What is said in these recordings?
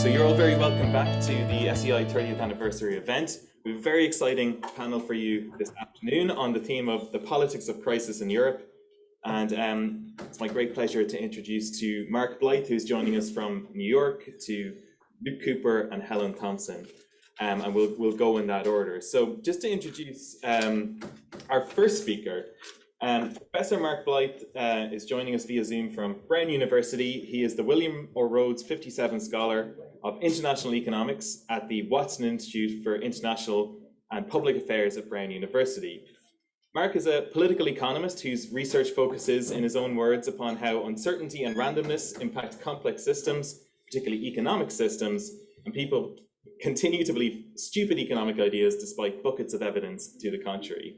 So you're all very welcome back to the SEI 30th anniversary event. We have a very exciting panel for you this afternoon on the theme of the politics of crisis in Europe. And it's my great pleasure to introduce to Mark Blyth, who's joining us from New York, to Luke Cooper and Helen Thompson. And we'll go in that order. So just to introduce our first speaker, Professor Mark Blyth is joining us via Zoom from Brown University. He is the William O. Rhodes 57 Scholar of International Economics at the Watson Institute for International and Public Affairs at Brown University. Mark is a political economist whose research focuses, in his own words, upon how uncertainty and randomness impact complex systems, particularly economic systems, and people continue to believe stupid economic ideas despite buckets of evidence to the contrary.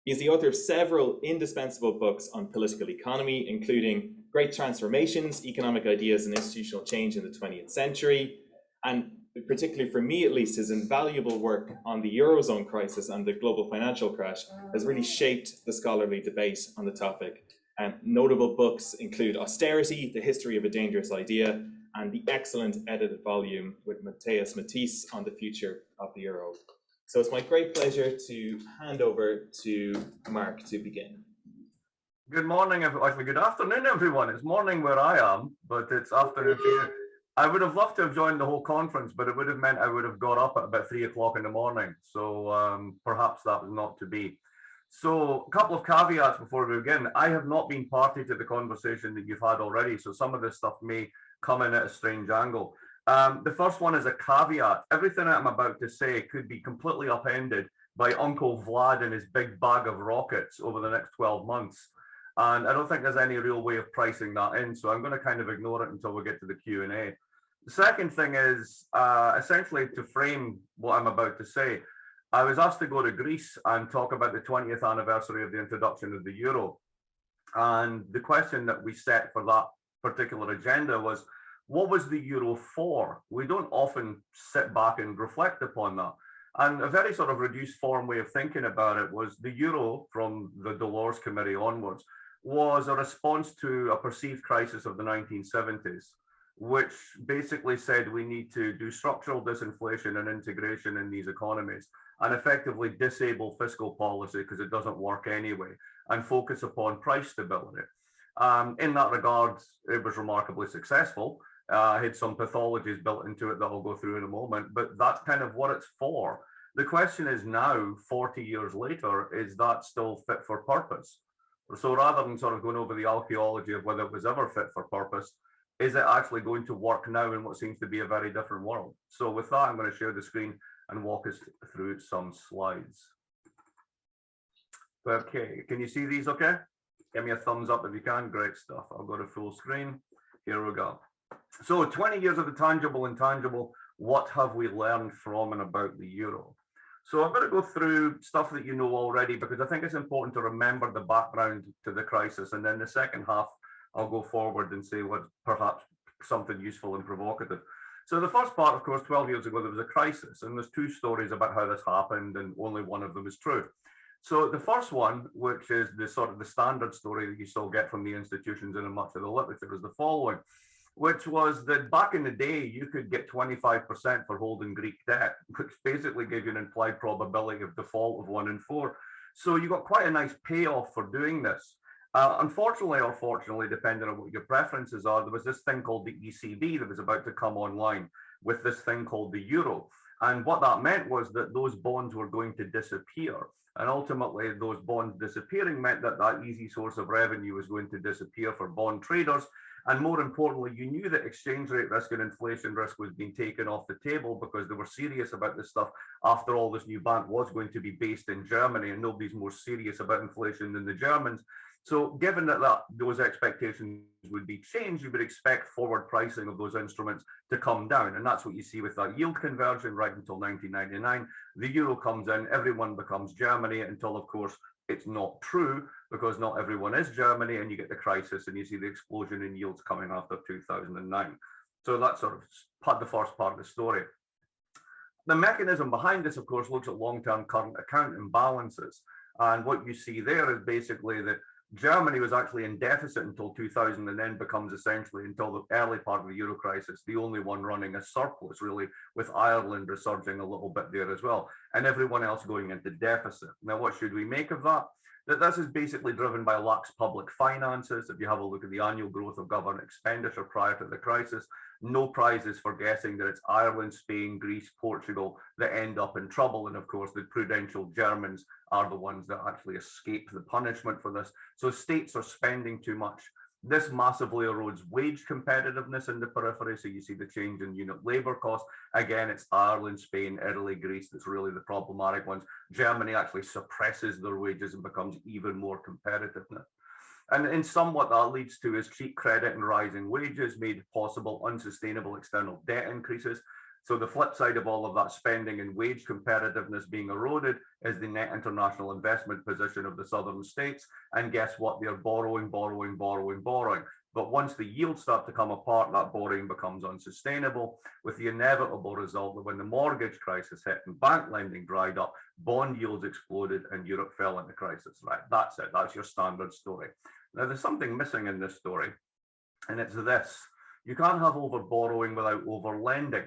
He is the author of several indispensable books on political economy, including Great Transformations, Economic Ideas and Institutional Change in the 20th Century, and particularly for me at least, his invaluable work on the Eurozone crisis and the global financial crash has really shaped the scholarly debate on the topic. Notable books include Austerity, The History of a Dangerous Idea, and the excellent edited volume with Matthias Matisse on the future of the euro. So it's my great pleasure to hand over to Mark to begin. Good morning, actually good afternoon, everyone. It's morning where I am, but it's afternoon here. I would have loved to have joined the whole conference, but it would have meant I would have got up at about 3 o'clock in the morning. So perhaps that was not to be. So a couple of caveats before we begin. I have not been party to the conversation that you've had already, so some of this stuff may come in at a strange angle. The first one is a caveat. Everything I'm about to say could be completely upended by Uncle Vlad and his big bag of rockets over the next 12 months. And I don't think there's any real way of pricing that in. So I'm going to kind of ignore it until we get to the Q&A. The second thing is essentially to frame what I'm about to say. I was asked to go to Greece and talk about the 20th anniversary of the introduction of the euro. And the question that we set for that particular agenda was, what was the euro for? We don't often sit back and reflect upon that. And a very sort of reduced form way of thinking about it was the euro, from the Delors Committee onwards, was a response to a perceived crisis of the 1970s, which basically said we need to do structural disinflation and integration in these economies and effectively disable fiscal policy because it doesn't work anyway, and focus upon price stability. In that regard, it was remarkably successful. Had some pathologies built into it that I'll go through in a moment, but that's kind of what it's for. The question is now, 40 years later, is that still fit for purpose? So rather than sort of going over the archaeology of whether it was ever fit for purpose, is it actually going to work now in what seems to be a very different world? So with that, I'm going to share the screen and walk us through some slides. Okay, can you see these okay? Give me a thumbs up if you can, great stuff. I'll go to full screen. Here we go. So 20 years of the tangible and intangible, what have we learned from and about the euro? So I'm going to go through stuff that you know already, because I think it's important to remember the background to the crisis. And then the second half, I'll go forward and say what perhaps something useful and provocative. So the first part, of course, 12 years ago, there was a crisis. And there's two stories about how this happened, and only one of them is true. So the first one, which is the sort of the standard story that you still get from the institutions and in much of the literature, is the following, which was that back in the day, you could get 25% for holding Greek debt, which basically gave you an implied probability of default of 1 in 4. So you got quite a nice payoff for doing this. Unfortunately, or fortunately, depending on what your preferences are, there was this thing called the ECB that was about to come online with this thing called the euro. And what that meant was that those bonds were going to disappear. And ultimately, those bonds disappearing meant that that easy source of revenue was going to disappear for bond traders. And more importantly, you knew that exchange rate risk and inflation risk was being taken off the table because they were serious about this stuff. After all, this new bank was going to be based in Germany, and nobody's more serious about inflation than the Germans. So given that those expectations would be changed, you would expect forward pricing of those instruments to come down. And that's what you see with that yield conversion right until 1999. The euro comes in, everyone becomes Germany, until, of course, it's not true, because not everyone is Germany, and you get the crisis and you see the explosion in yields coming after 2009. So that's sort of the first part of the story. The mechanism behind this, of course, looks at long-term current account imbalances. And what you see there is basically that Germany was actually in deficit until 2000 and then becomes essentially, until the early part of the Euro crisis, the only one running a surplus, really, with Ireland resurging a little bit there as well, and everyone else going into deficit. Now, what should we make of that? That this is basically driven by lax public finances. If you have a look at the annual growth of government expenditure prior to the crisis, no prizes for guessing that it's Ireland, Spain, Greece, Portugal that end up in trouble. And of course, the prudential Germans are the ones that actually escape the punishment for this. So states are spending too much. This massively erodes wage competitiveness in the periphery. So you see the change in unit labor costs. Again, it's Ireland, Spain, Italy, Greece that's really the problematic ones. Germany actually suppresses their wages and becomes even more competitive now. And in sum, what that leads to is cheap credit and rising wages, made possible unsustainable external debt increases. So the flip side of all of that spending and wage competitiveness being eroded is the net international investment position of the southern states. And guess what? They're borrowing. But once the yields start to come apart, that borrowing becomes unsustainable, with the inevitable result that when the mortgage crisis hit and bank lending dried up, bond yields exploded and Europe fell into crisis. Right, that's it. That's your standard story. Now, there's something missing in this story, and it's this. You can't have over borrowing without over lending.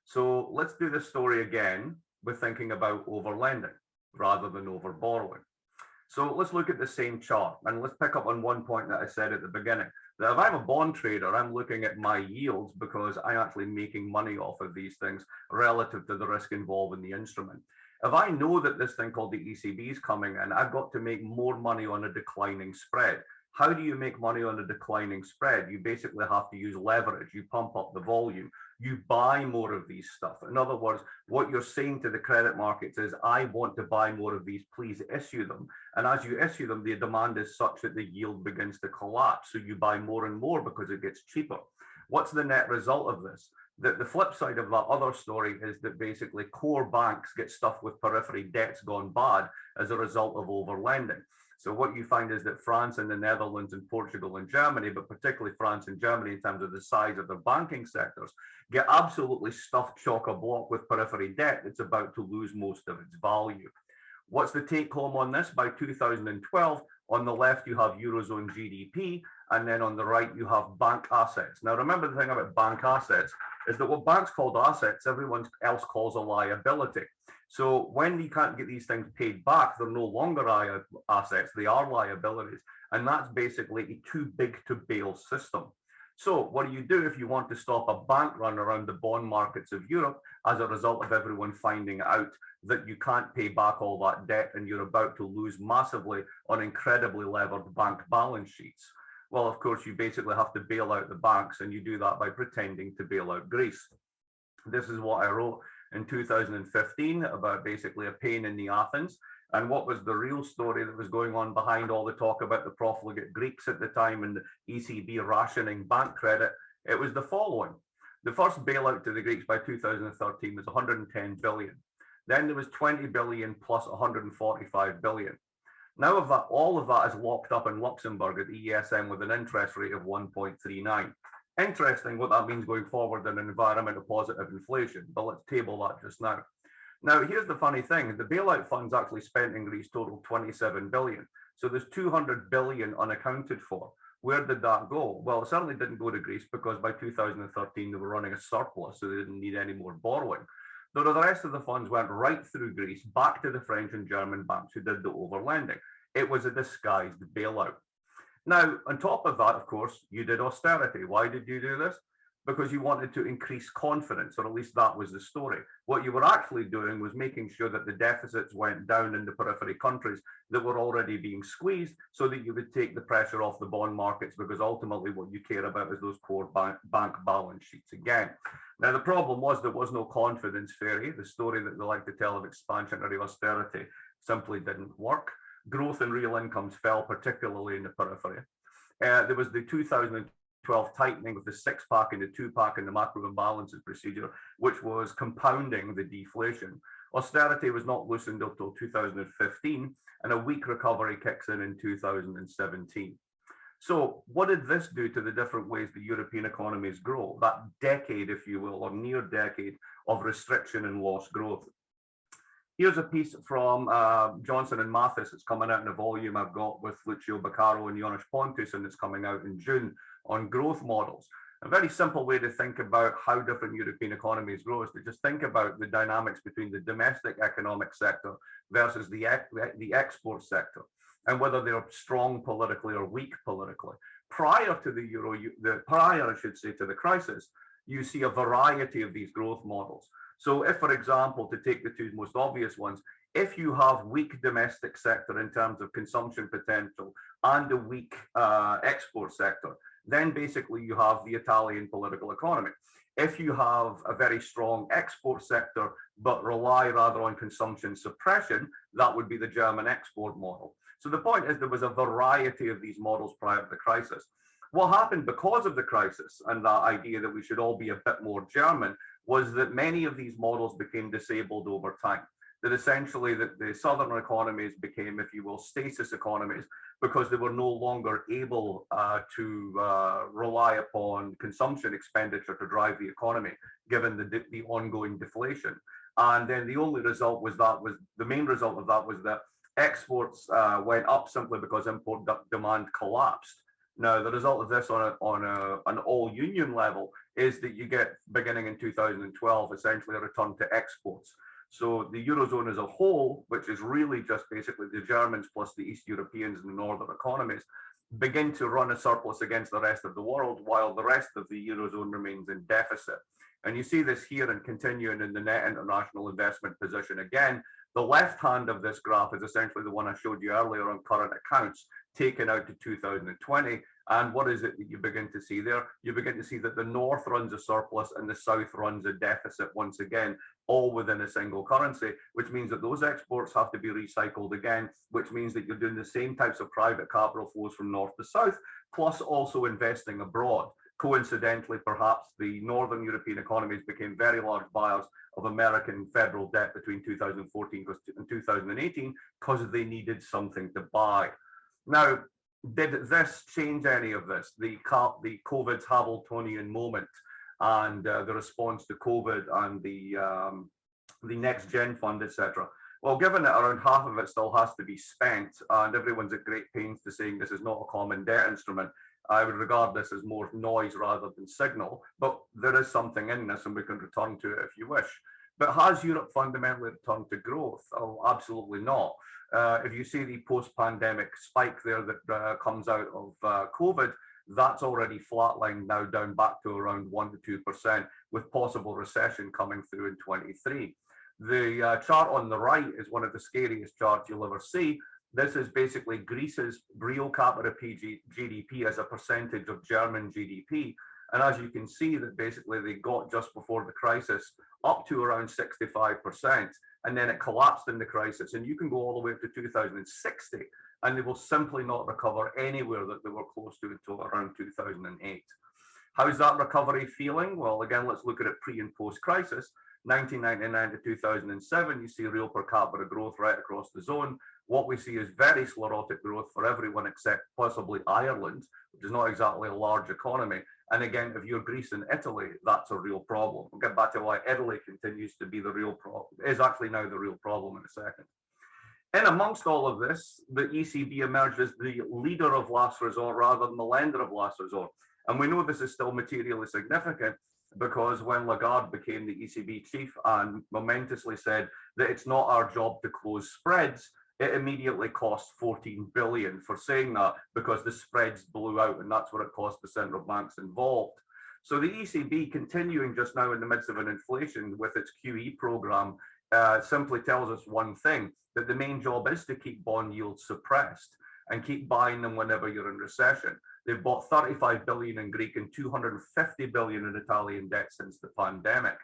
So let's do this story again with thinking about over lending rather than over borrowing. So let's look at the same chart, and let's pick up on one point that I said at the beginning, that if I'm a bond trader, I'm looking at my yields because I'm actually making money off of these things relative to the risk involved in the instrument. If I know that this thing called the ECB is coming in, I've got to make more money on a declining spread. How do you make money on a declining spread? You basically have to use leverage. You pump up the volume. You buy more of these stuff. In other words, what you're saying to the credit markets is, I want to buy more of these, please issue them. And as you issue them, the demand is such that the yield begins to collapse. So you buy more and more because it gets cheaper. What's the net result of this? That the flip side of that other story is that basically core banks get stuffed with periphery debts gone bad as a result of overlending. So what you find is that France and the Netherlands and Portugal and Germany, but particularly France and Germany in terms of the size of their banking sectors, get absolutely stuffed chock-a-block with periphery debt that's about to lose most of its value. What's the take home on this? By 2012, on the left, you have Eurozone GDP, and then on the right, you have bank assets. Now, remember the thing about bank assets is that what banks called assets, everyone else calls a liability. So when you can't get these things paid back, they're no longer assets, they are liabilities. And that's basically a too big to bail system. So what do you do if you want to stop a bank run around the bond markets of Europe as a result of everyone finding out that you can't pay back all that debt and you're about to lose massively on incredibly levered bank balance sheets? Well, of course, you basically have to bail out the banks, and you do that by pretending to bail out Greece. This is what I wrote in 2015 about basically a pain in the Athens. And what was the real story that was going on behind all the talk about the profligate Greeks at the time and the ECB rationing bank credit? It was the following. The first bailout to the Greeks by 2013 was 110 billion. Then there was 20 billion plus 145 billion. Now of that, all of that is locked up in Luxembourg at the ESM with an interest rate of 1.39. Interesting what that means going forward in an environment of positive inflation, but let's table that just now. Now, here's the funny thing. The bailout funds actually spent in Greece total 27 billion. So there's 200 billion unaccounted for. Where did that go? Well, it certainly didn't go to Greece because by 2013, they were running a surplus, so they didn't need any more borrowing. Though the rest of the funds went right through Greece, back to the French and German banks who did the overlending. It was a disguised bailout. Now, on top of that, of course, you did austerity. Why did you do this? Because you wanted to increase confidence, or at least that was the story. What you were actually doing was making sure that the deficits went down in the periphery countries that were already being squeezed so that you would take the pressure off the bond markets, because ultimately what you care about is those core bank balance sheets again. Now, the problem was there was no confidence fairy. The story that they like to tell of expansionary austerity simply didn't work. Growth in real incomes fell, particularly in the periphery. There was the 2012 tightening with the six-pack and the two-pack and the macro imbalances procedure, which was compounding the deflation. Austerity was not loosened until 2015, and a weak recovery kicks in 2017. So what did this do to the different ways the European economies grow? That decade, if you will, or near decade of restriction and lost growth. Here's a piece from Johnson and Mathis. It's coming out in a volume I've got with Lucio Baccaro and Jonas Pontus, and it's coming out in June on growth models. A very simple way to think about how different European economies grow is to just think about the dynamics between the domestic economic sector versus the export sector, and whether they're strong politically or weak politically. Prior to the euro, I should say, to the crisis, you see a variety of these growth models. So if, for example, to take the two most obvious ones, if you have weak domestic sector in terms of consumption potential and a weak export sector, then basically you have the Italian political economy. If you have a very strong export sector, but rely rather on consumption suppression, that would be the German export model. So the point is there was a variety of these models prior to the crisis. What happened because of the crisis and that idea that we should all be a bit more German was that many of these models became disabled over time. That essentially that the southern economies became, if you will, stasis economies because they were no longer able to rely upon consumption expenditure to drive the economy, given the ongoing deflation. And then the only result was the main result of that was that exports went up simply because import demand collapsed. Now, the result of this on an all-union level is that you get, beginning in 2012, essentially a return to exports. So the Eurozone as a whole, which is really just basically the Germans plus the East Europeans and the northern economies, begin to run a surplus against the rest of the world, while the rest of the Eurozone remains in deficit. And you see this here and continuing in the net international investment position again. The left hand of this graph is essentially the one I showed you earlier on current accounts, taken out to 2020. And what is it that you begin to see there? You begin to see that the north runs a surplus and the south runs a deficit once again, all within a single currency, which means that those exports have to be recycled again, which means that you're doing the same types of private capital flows from north to south, plus also investing abroad. Coincidentally, perhaps the northern European economies became very large buyers of American federal debt between 2014 and 2018 because they needed something to buy. Now, did this change any of this? The COVID's Hamiltonian moment and the response to COVID and the Next Gen Fund, etc. Well, given that around half of it still has to be spent and everyone's at great pains to saying this is not a common debt instrument, I would regard this as more noise rather than signal, but there is something in this and we can return to it if you wish. But has Europe fundamentally returned to growth? Oh, absolutely not. If you see the post-pandemic spike there that comes out of COVID, that's already flatlined now down back to around 1 to 2%, with possible recession coming through in 23. The chart on the right is one of the scariest charts you'll ever see. This is basically Greece's real capita GDP as a percentage of German GDP. And as you can see that basically they got just before the crisis up to around 65%, and then it collapsed in the crisis. And you can go all the way up to 2060, and they will simply not recover anywhere that they were close to until around 2008. How's that recovery feeling? Well, again, let's look at it pre and post crisis. 1999 to 2007, you see real per capita growth right across the zone. What we see is very sclerotic growth for everyone except possibly Ireland, which is not exactly a large economy. And again, if you're Greece and Italy, that's a real problem. We'll get back to why Italy continues to be the real problem, is actually now the real problem in a second. In amongst all of this, the ECB emerged as the leader of last resort rather than the lender of last resort. And we know this is still materially significant because when Lagarde became the ECB chief and momentously said that it's not our job to close spreads, it immediately cost 14 billion for saying that because the spreads blew out, and that's what it cost the central banks involved. So the ECB, continuing just now in the midst of an inflation with its QE program, simply tells us one thing, that the main job is to keep bond yields suppressed and keep buying them whenever you're in recession. They've bought 35 billion in Greek and 250 billion in Italian debt since the pandemic.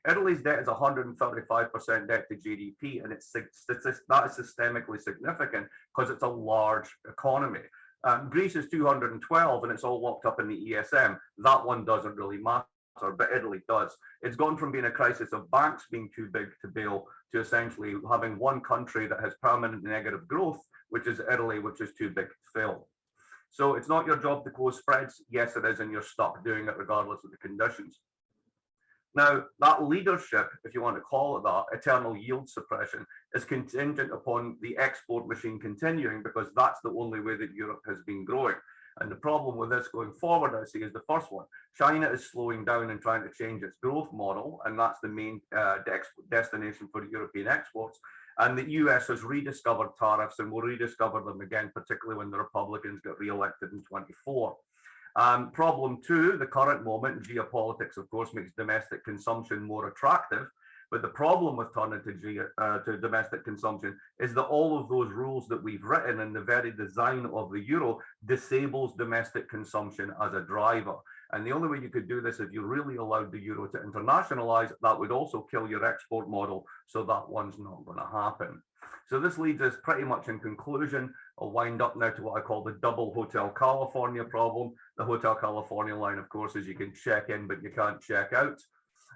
Italy's debt is 135% debt to GDP, and that is systemically significant because it's a large economy. Greece is 212, and it's all locked up in the ESM. That one doesn't really matter, but Italy does. It's gone from being a crisis of banks being too big to bail to essentially having one country that has permanent negative growth, which is Italy, which is too big to fail. So it's not your job to close spreads. Yes, it is, and you're stuck doing it regardless of the conditions. Now, that leadership, if you want to call it that, eternal yield suppression, is contingent upon the export machine continuing, because that's the only way that Europe has been growing. And the problem with this going forward, I see, is the first one. China is slowing down and trying to change its growth model, and that's the main destination for European exports. And the US has rediscovered tariffs and will rediscover them again, particularly when the Republicans get re-elected in 24. Problem two, the current moment, geopolitics, of course, makes domestic consumption more attractive. But the problem with turning to domestic consumption is that all of those rules that we've written and the very design of the euro disables domestic consumption as a driver. And the only way you could do this, if you really allowed the euro to internationalize, that would also kill your export model. So that one's not going to happen. So this leads us pretty much in conclusion. I'll wind up now to what I call the double Hotel California problem. The Hotel California line, of course, is you can check in, but you can't check out.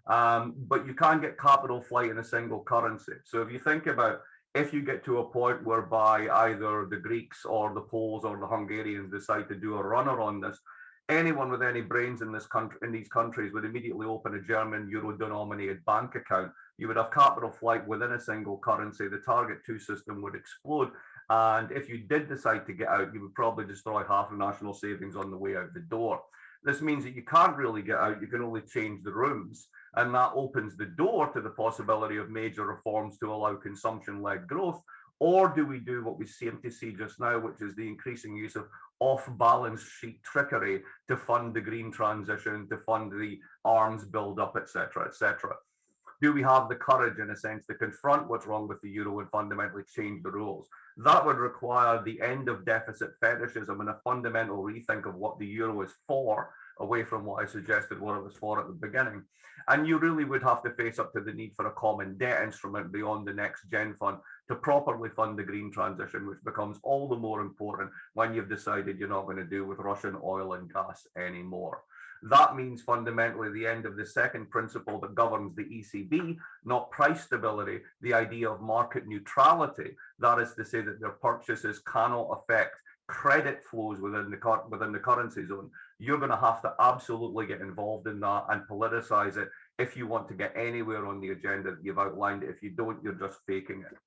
But you can get capital flight in a single currency. So if you think about, if you get to a point whereby either the Greeks or the Poles or the Hungarians decide to do a runner on this, anyone with any brains in this country, in these countries, would immediately open a German euro-denominated bank account. You would have capital flight within a single currency. The target two system would explode. And if you did decide to get out, you would probably destroy half of national savings on the way out the door. This means that you can't really get out. You can only change the rooms. And that opens the door to the possibility of major reforms to allow consumption-led growth. Or do we do what we seem to see just now, which is the increasing use of off-balance sheet trickery to fund the green transition, to fund the arms build-up, et cetera, et cetera? Do we have the courage, in a sense, to confront what's wrong with the euro and fundamentally change the rules? That would require the end of deficit fetishism and a fundamental rethink of what the euro is for, away from what I suggested what it was for at the beginning. And you really would have to face up to the need for a common debt instrument beyond the next gen fund to properly fund the green transition, which becomes all the more important when you've decided you're not going to deal with Russian oil and gas anymore. That means fundamentally the end of the second principle that governs the ECB, not price stability, the idea of market neutrality. That is to say that their purchases cannot affect credit flows within the currency zone. You're going to have to absolutely get involved in that and politicize it if you want to get anywhere on the agenda that you've outlined. If you don't, you're just faking it.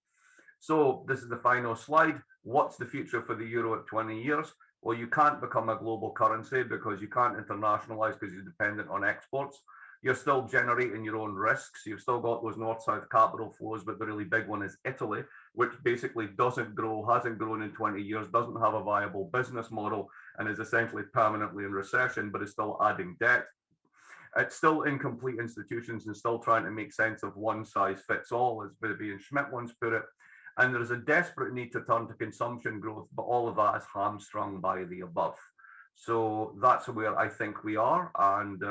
So this is the final slide. What's the future for the euro at 20 years? Well, you can't become a global currency because you can't internationalize because you're dependent on exports. You're still generating your own risks. You've still got those north-south capital flows, but the really big one is Italy, which basically doesn't grow, hasn't grown in 20 years, doesn't have a viable business model, and is essentially permanently in recession, but is still adding debt. It's still incomplete institutions and still trying to make sense of one size fits all, as Vivian Schmidt once put it. And there's a desperate need to turn to consumption growth, but all of that is hamstrung by the above. So that's where I think we are, and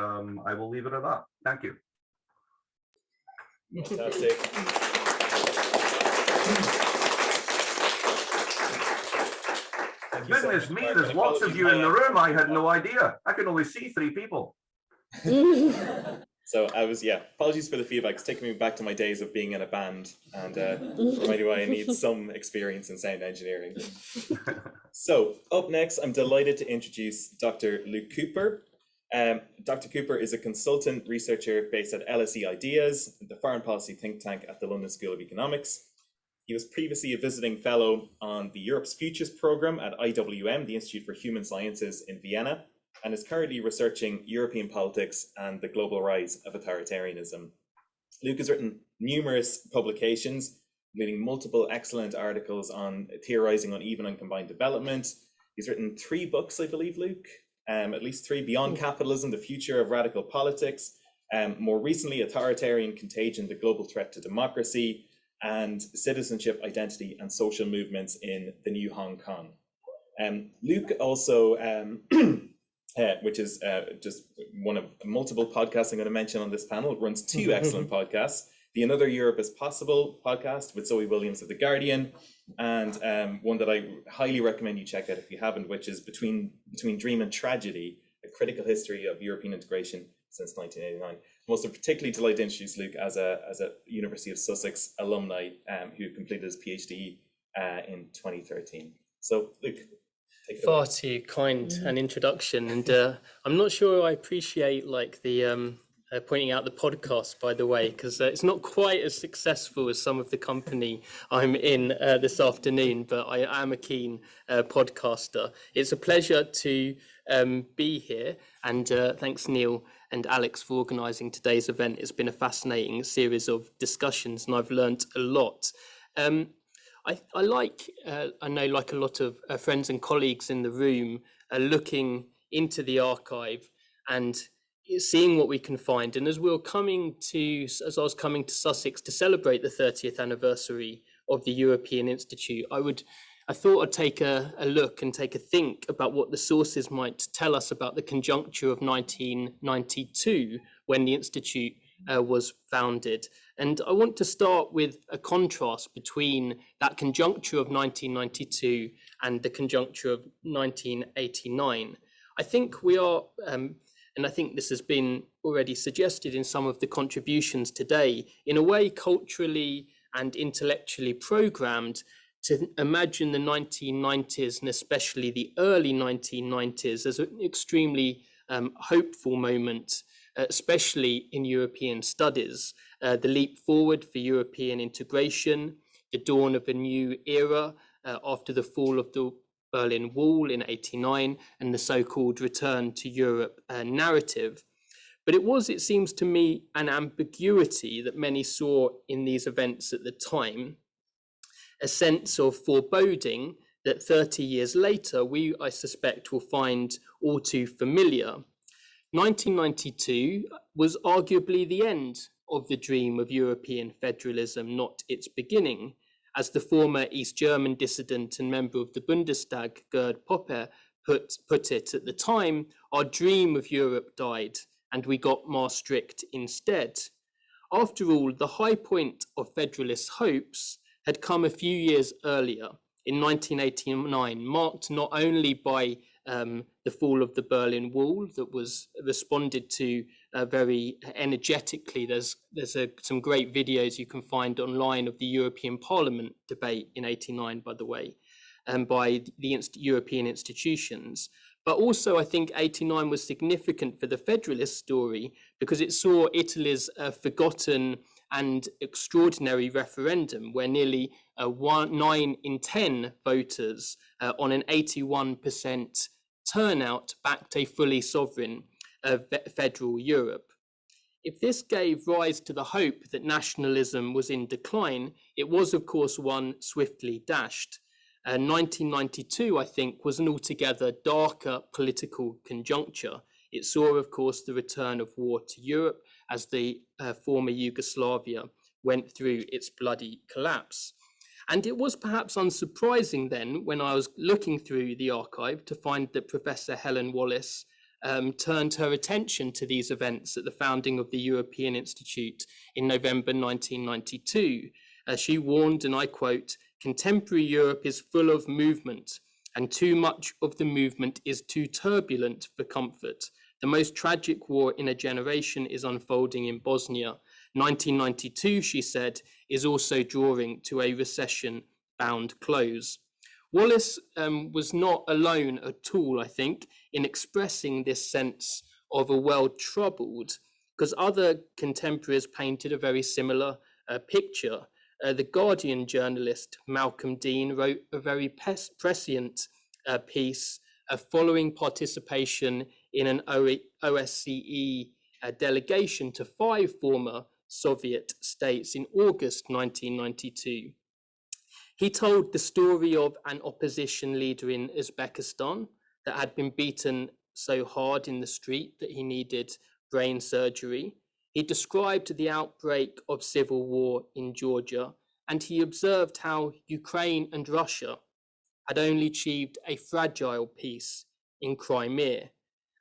I will leave it at that. Thank you. Fantastic. Goodness me, there's lots of you in the room. I had no idea. I can only see 3 people. So apologies for the feedback. It's taking me back to my days of being in a band and reminding why I need some experience in sound engineering. So up next, I'm delighted to introduce Dr. Luke Cooper. Dr. Cooper is a consultant researcher based at LSE Ideas, the foreign policy think tank at the London School of Economics. He was previously a visiting fellow on the Europe's Futures Programme at IWM, the Institute for Human Sciences in Vienna, and is currently researching European politics and the global rise of authoritarianism. Luke has written numerous publications, including multiple excellent articles on theorizing on even and combined development. He's written 3 books, I believe, Luke, at least 3, Beyond Capitalism, The Future of Radical Politics, more recently, Authoritarian Contagion, The Global Threat to Democracy, and Citizenship, Identity, and Social Movements in the New Hong Kong. Luke also, which is just one of multiple podcasts I'm going to mention on this panel, runs 2 excellent podcasts. The Another Europe is Possible podcast with Zoe Williams of The Guardian, and one that I highly recommend you check out if you haven't, which is Between Dream and Tragedy, a critical history of European integration since 1989. I'm also particularly delighted to introduce Luke as a University of Sussex alumni who completed his PhD in 2013. So Luke, take it away. Far too kind an introduction, and I'm not sure I appreciate like the pointing out the podcast, by the way, because it's not quite as successful as some of the company I'm in this afternoon, but I am a keen podcaster. It's a pleasure to be here, and thanks Neil and Alex for organising today's event. It's been a fascinating series of discussions, and I've learnt a lot. I know, like a lot of friends and colleagues in the room, looking into the archive and seeing what we can find. And as I was coming to Sussex to celebrate the 30th anniversary of the European Institute, I thought I'd take a look and take a think about what the sources might tell us about the conjuncture of 1992, when the Institute was founded. And I want to start with a contrast between that conjuncture of 1992 and the conjuncture of 1989. I think we are, and I think this has been already suggested in some of the contributions today, in a way culturally and intellectually programmed to imagine the 1990s, and especially the early 1990s, as an extremely hopeful moment, especially in European studies. The leap forward for European integration, the dawn of a new era after the fall of the Berlin Wall in '89, and the so-called return to Europe narrative. But it seems to me, an ambiguity that many saw in these events at the time, a sense of foreboding that 30 years later, I suspect, will find all too familiar. 1992 was arguably the end of the dream of European federalism, not its beginning. As the former East German dissident and member of the Bundestag, Gerd Popper, put it at the time, our dream of Europe died and we got Maastricht instead. After all, the high point of federalist hopes had come a few years earlier, in 1989, marked not only by the fall of the Berlin Wall that was responded to very energetically. There's some great videos you can find online of the European Parliament debate in '89, by the way, by the European institutions. But also, I think '89 was significant for the federalist story because it saw Italy's forgotten and extraordinary referendum, where nearly 9 in 10 voters on an 81% turnout backed a fully sovereign federal Europe. If this gave rise to the hope that nationalism was in decline, it was, of course, one swiftly dashed. 1992, I think, was an altogether darker political conjuncture. It saw, of course, the return of war to Europe as the former Yugoslavia went through its bloody collapse. And it was perhaps unsurprising then, when I was looking through the archive, to find that Professor Helen Wallace turned her attention to these events at the founding of the European Institute in November 1992. She warned, and I quote, "Contemporary Europe is full of movement, and too much of the movement is too turbulent for comfort. The most tragic war in a generation is unfolding in Bosnia. 1992, she said, is also drawing to a recession-bound close." Wallace was not alone at all, I think, in expressing this sense of a world troubled, because other contemporaries painted a very similar picture. The Guardian journalist Malcolm Dean wrote a very prescient piece following participation in an OSCE delegation to 5 former Soviet states in August 1992. He told the story of an opposition leader in Uzbekistan that had been beaten so hard in the street that he needed brain surgery. He described the outbreak of civil war in Georgia, and he observed how Ukraine and Russia had only achieved a fragile peace in Crimea.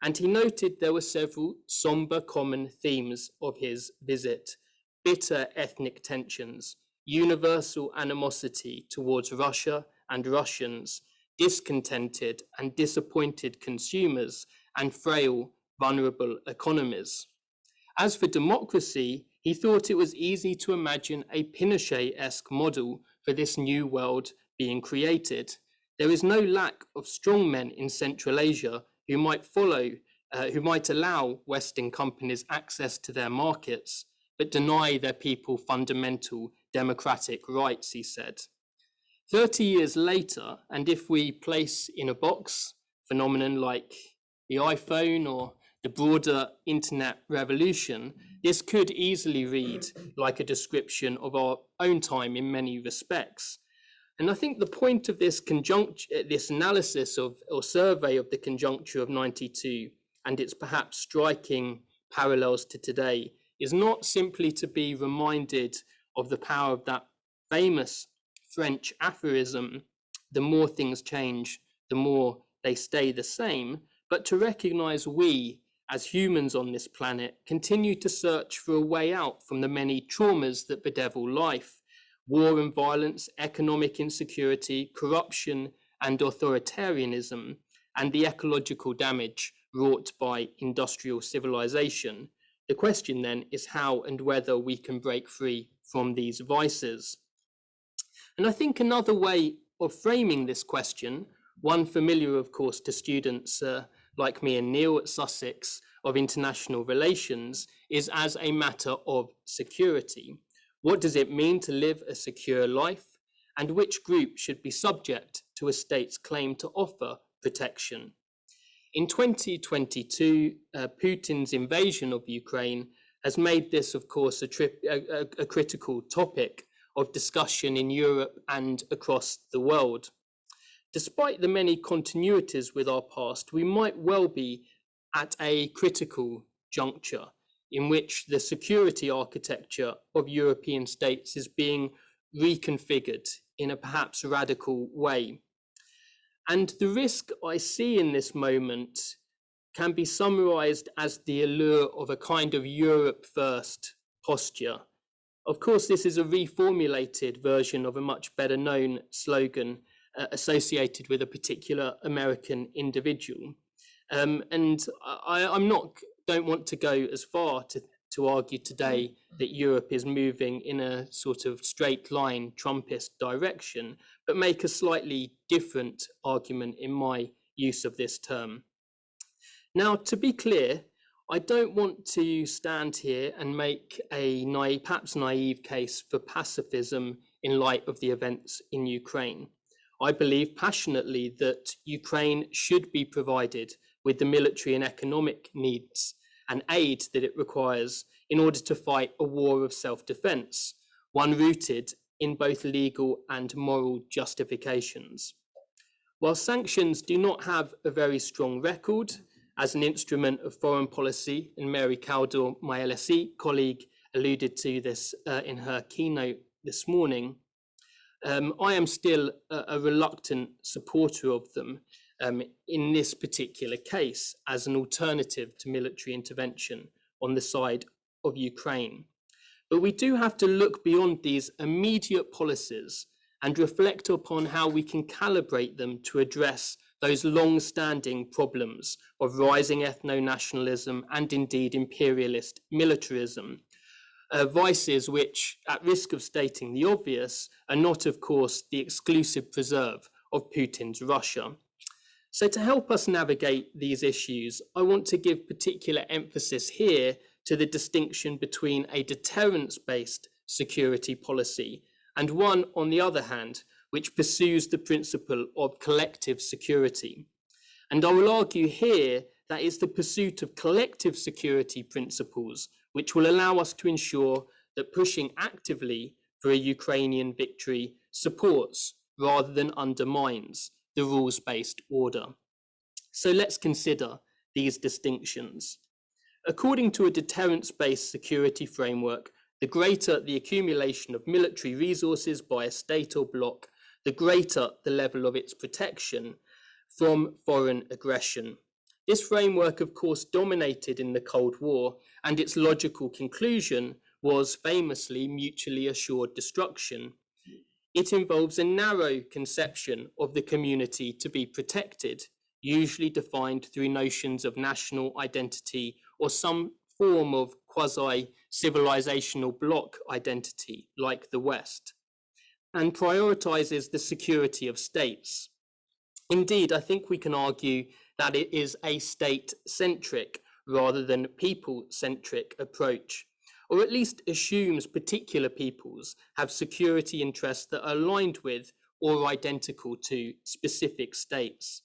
And he noted there were several somber common themes of his visit: bitter ethnic tensions, universal animosity towards Russia and Russians, discontented and disappointed consumers, and frail, vulnerable economies. As for democracy, he thought it was easy to imagine a Pinochet-esque model for this new world being created. There is no lack of strong men in Central Asia who might follow who might allow Western companies access to their markets, but deny their people fundamental democratic rights, he said. 30 years later, and if we place in a box phenomenon like the iPhone or the broader internet revolution, this could easily read like a description of our own time in many respects. And I think the point of this this analysis of or survey of the conjuncture of 92 and its perhaps striking parallels to today is not simply to be reminded of the power of that famous French aphorism, the more things change, the more they stay the same, but to recognize we, as humans on this planet, continue to search for a way out from the many traumas that bedevil life: war and violence, economic insecurity, corruption and authoritarianism, and the ecological damage wrought by industrial civilization. The question then is how and whether we can break free from these vices. And I think another way of framing this question, one familiar, of course, to students like me and Neil at Sussex of international relations, is as a matter of security. What does it mean to live a secure life? And which group should be subject to a state's claim to offer protection? In 2022, Putin's invasion of Ukraine has made this, of course, a critical topic of discussion in Europe and across the world. Despite the many continuities with our past, we might well be at a critical juncture in which the security architecture of European states is being reconfigured in a perhaps radical way. And the risk I see in this moment can be summarized as the allure of a kind of Europe first posture. Of course, this is a reformulated version of a much better known slogan associated with a particular American individual. And I'm don't want to go as far to argue today that Europe is moving in a sort of straight line Trumpist direction, but make a slightly different argument in my use of this term. Now, to be clear, I don't want to stand here and make a perhaps naive case for pacifism in light of the events in Ukraine. I believe passionately that Ukraine should be provided with the military and economic needs and aid that it requires in order to fight a war of self-defense, one rooted in both legal and moral justifications. While sanctions do not have a very strong record as an instrument of foreign policy, and Mary Cowdell, my LSE colleague, alluded to this in her keynote this morning, I am still a reluctant supporter of them in this particular case as an alternative to military intervention on the side of Ukraine. But we do have to look beyond these immediate policies and reflect upon how we can calibrate them to address those long-standing problems of rising ethno-nationalism and indeed imperialist militarism, vices which, at risk of stating the obvious, are not, of course, the exclusive preserve of Putin's Russia. So to help us navigate these issues, I want to give particular emphasis here to the distinction between a deterrence-based security policy and one, on the other hand, which pursues the principle of collective security. And I will argue here that it's the pursuit of collective security principles which will allow us to ensure that pushing actively for a Ukrainian victory supports rather than undermines the rules-based order. So let's consider these distinctions. According to a deterrence-based security framework, the greater the accumulation of military resources by a state or bloc, the greater the level of its protection from foreign aggression. This framework, of course, dominated in the Cold War, and its logical conclusion was famously mutually assured destruction. It involves a narrow conception of the community to be protected, usually defined through notions of national identity or some form of quasi-civilizational bloc identity, like the West, and prioritizes the security of states. Indeed, I think we can argue that it is a state-centric rather than people-centric approach, or at least assumes particular peoples have security interests that are aligned with or identical to specific states.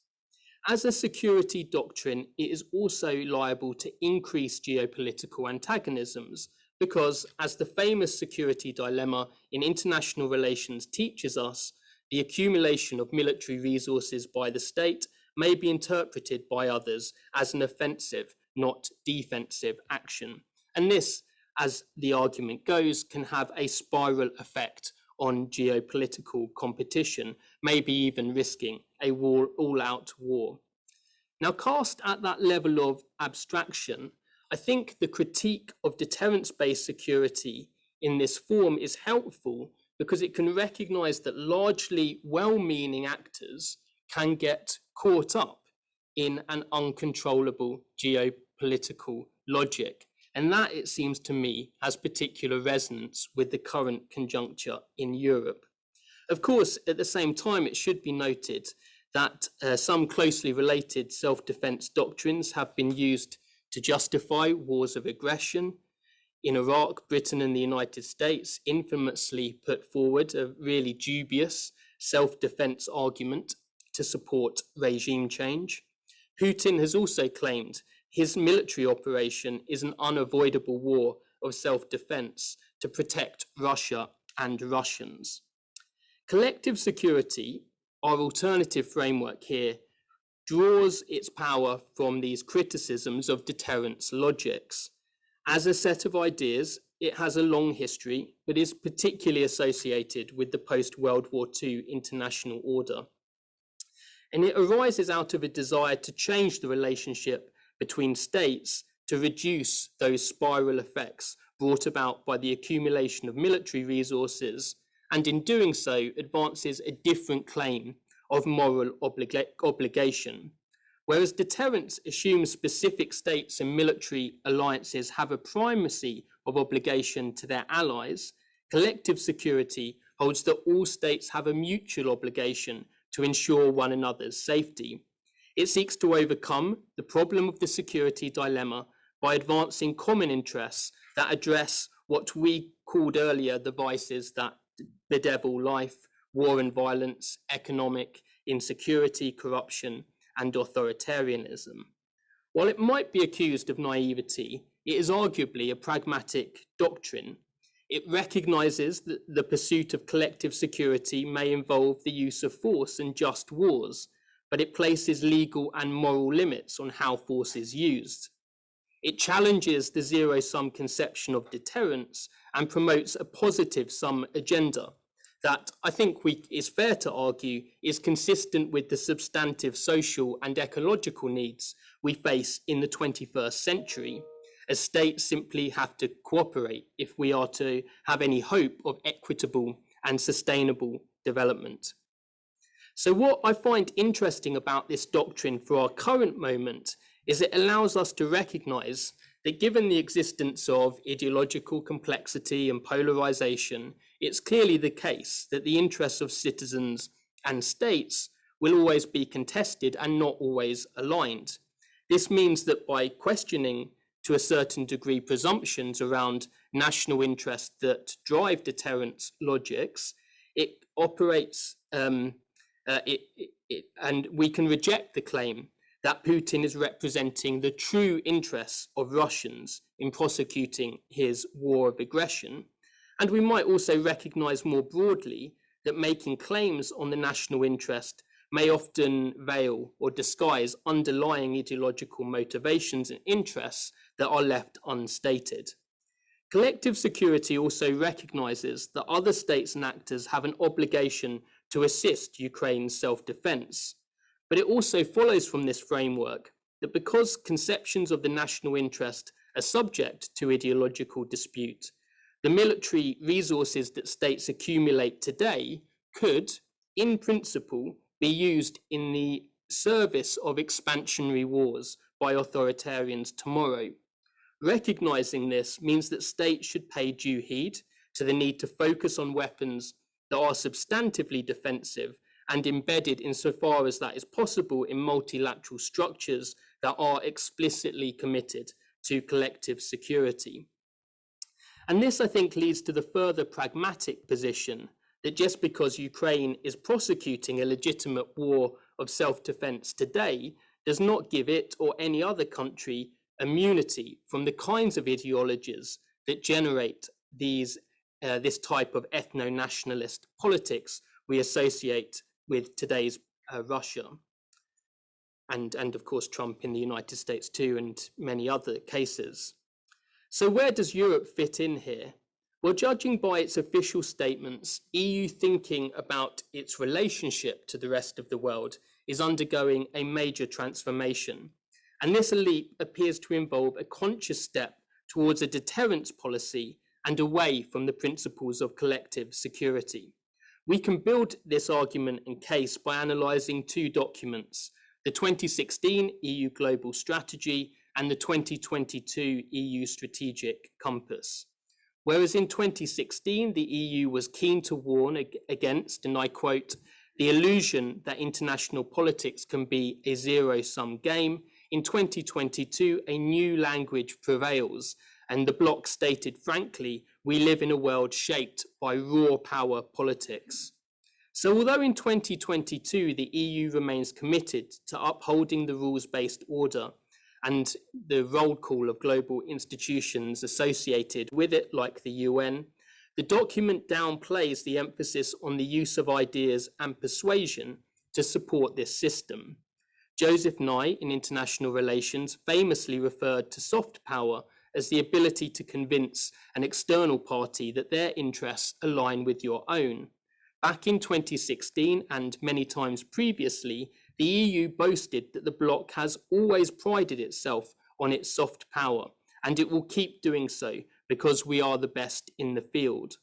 As a security doctrine, it is also liable to increase geopolitical antagonisms because, as the famous security dilemma in international relations teaches us, the accumulation of military resources by the state may be interpreted by others as an offensive, not defensive action. And this, as the argument goes, can have a spiral effect on geopolitical competition, maybe even risking a all-out war. Now, cast at that level of abstraction, I think the critique of deterrence-based security in this form is helpful because it can recognize that largely well-meaning actors can get caught up in an uncontrollable geopolitical logic. And that, it seems to me, has particular resonance with the current conjuncture in Europe. Of course, at the same time, it should be noted that some closely related self-defense doctrines have been used to justify wars of aggression. In Iraq, Britain and the United States infamously put forward a really dubious self-defense argument to support regime change. Putin has also claimed his military operation is an unavoidable war of self-defense to protect Russia and Russians. Collective security, our alternative framework here, draws its power from these criticisms of deterrence logics. As a set of ideas, it has a long history, but is particularly associated with the post-World War II international order. And it arises out of a desire to change the relationship between states to reduce those spiral effects brought about by the accumulation of military resources, and in doing so advances a different claim of moral obligation. Whereas deterrence assumes specific states and military alliances have a primacy of obligation to their allies, collective security holds that all states have a mutual obligation to ensure one another's safety. It seeks to overcome the problem of the security dilemma by advancing common interests that address what we called earlier the vices that bedevil life: war and violence, economic insecurity, corruption, and authoritarianism. While it might be accused of naivety, it is arguably a pragmatic doctrine. It recognizes that the pursuit of collective security may involve the use of force and just wars, but it places legal and moral limits on how force is used. It challenges the zero-sum conception of deterrence and promotes a positive-sum agenda that I think is fair to argue is consistent with the substantive social and ecological needs we face in the 21st century, as states simply have to cooperate if we are to have any hope of equitable and sustainable development. So what I find interesting about this doctrine for our current moment is it allows us to recognize that given the existence of ideological complexity and polarization, it's clearly the case that the interests of citizens and states will always be contested and not always aligned. This means that by questioning to a certain degree presumptions around national interests that drive deterrence logics, it operates and we can reject the claim that Putin is representing the true interests of Russians in prosecuting his war of aggression. And we might also recognize more broadly that making claims on the national interest may often veil or disguise underlying ideological motivations and interests that are left unstated. Collective security also recognizes that other states and actors have an obligation to assist Ukraine's self-defense. But it also follows from this framework that because conceptions of the national interest are subject to ideological dispute, the military resources that states accumulate today could, in principle, be used in the service of expansionary wars by authoritarians tomorrow. Recognizing this means that states should pay due heed to the need to focus on weapons that are substantively defensive and embedded insofar as that is possible in multilateral structures that are explicitly committed to collective security. And this, I think, leads to the further pragmatic position that just because Ukraine is prosecuting a legitimate war of self-defense today does not give it or any other country immunity from the kinds of ideologies that generate this type of ethno-nationalist politics we associate with today's Russia. And of course, Trump in the United States too, and many other cases. So where does Europe fit in here? Well, judging by its official statements, EU thinking about its relationship to the rest of the world is undergoing a major transformation. And this leap appears to involve a conscious step towards a deterrence policy and away from the principles of collective security. We can build this argument and case by analysing two documents, the 2016 EU Global Strategy and the 2022 EU Strategic Compass. Whereas in 2016, the EU was keen to warn against, and I quote, the illusion that international politics can be a zero-sum game, in 2022, a new language prevails, and the bloc stated frankly, we live in a world shaped by raw power politics. So although in 2022, the EU remains committed to upholding the rules-based order and the roll call of global institutions associated with it, like the UN, the document downplays the emphasis on the use of ideas and persuasion to support this system. Joseph Nye, in international relations, famously referred to soft power as the ability to convince an external party that their interests align with your own. Back in 2016 and many times previously, the EU boasted that the bloc has always prided itself on its soft power, and it will keep doing so because we are the best in the field.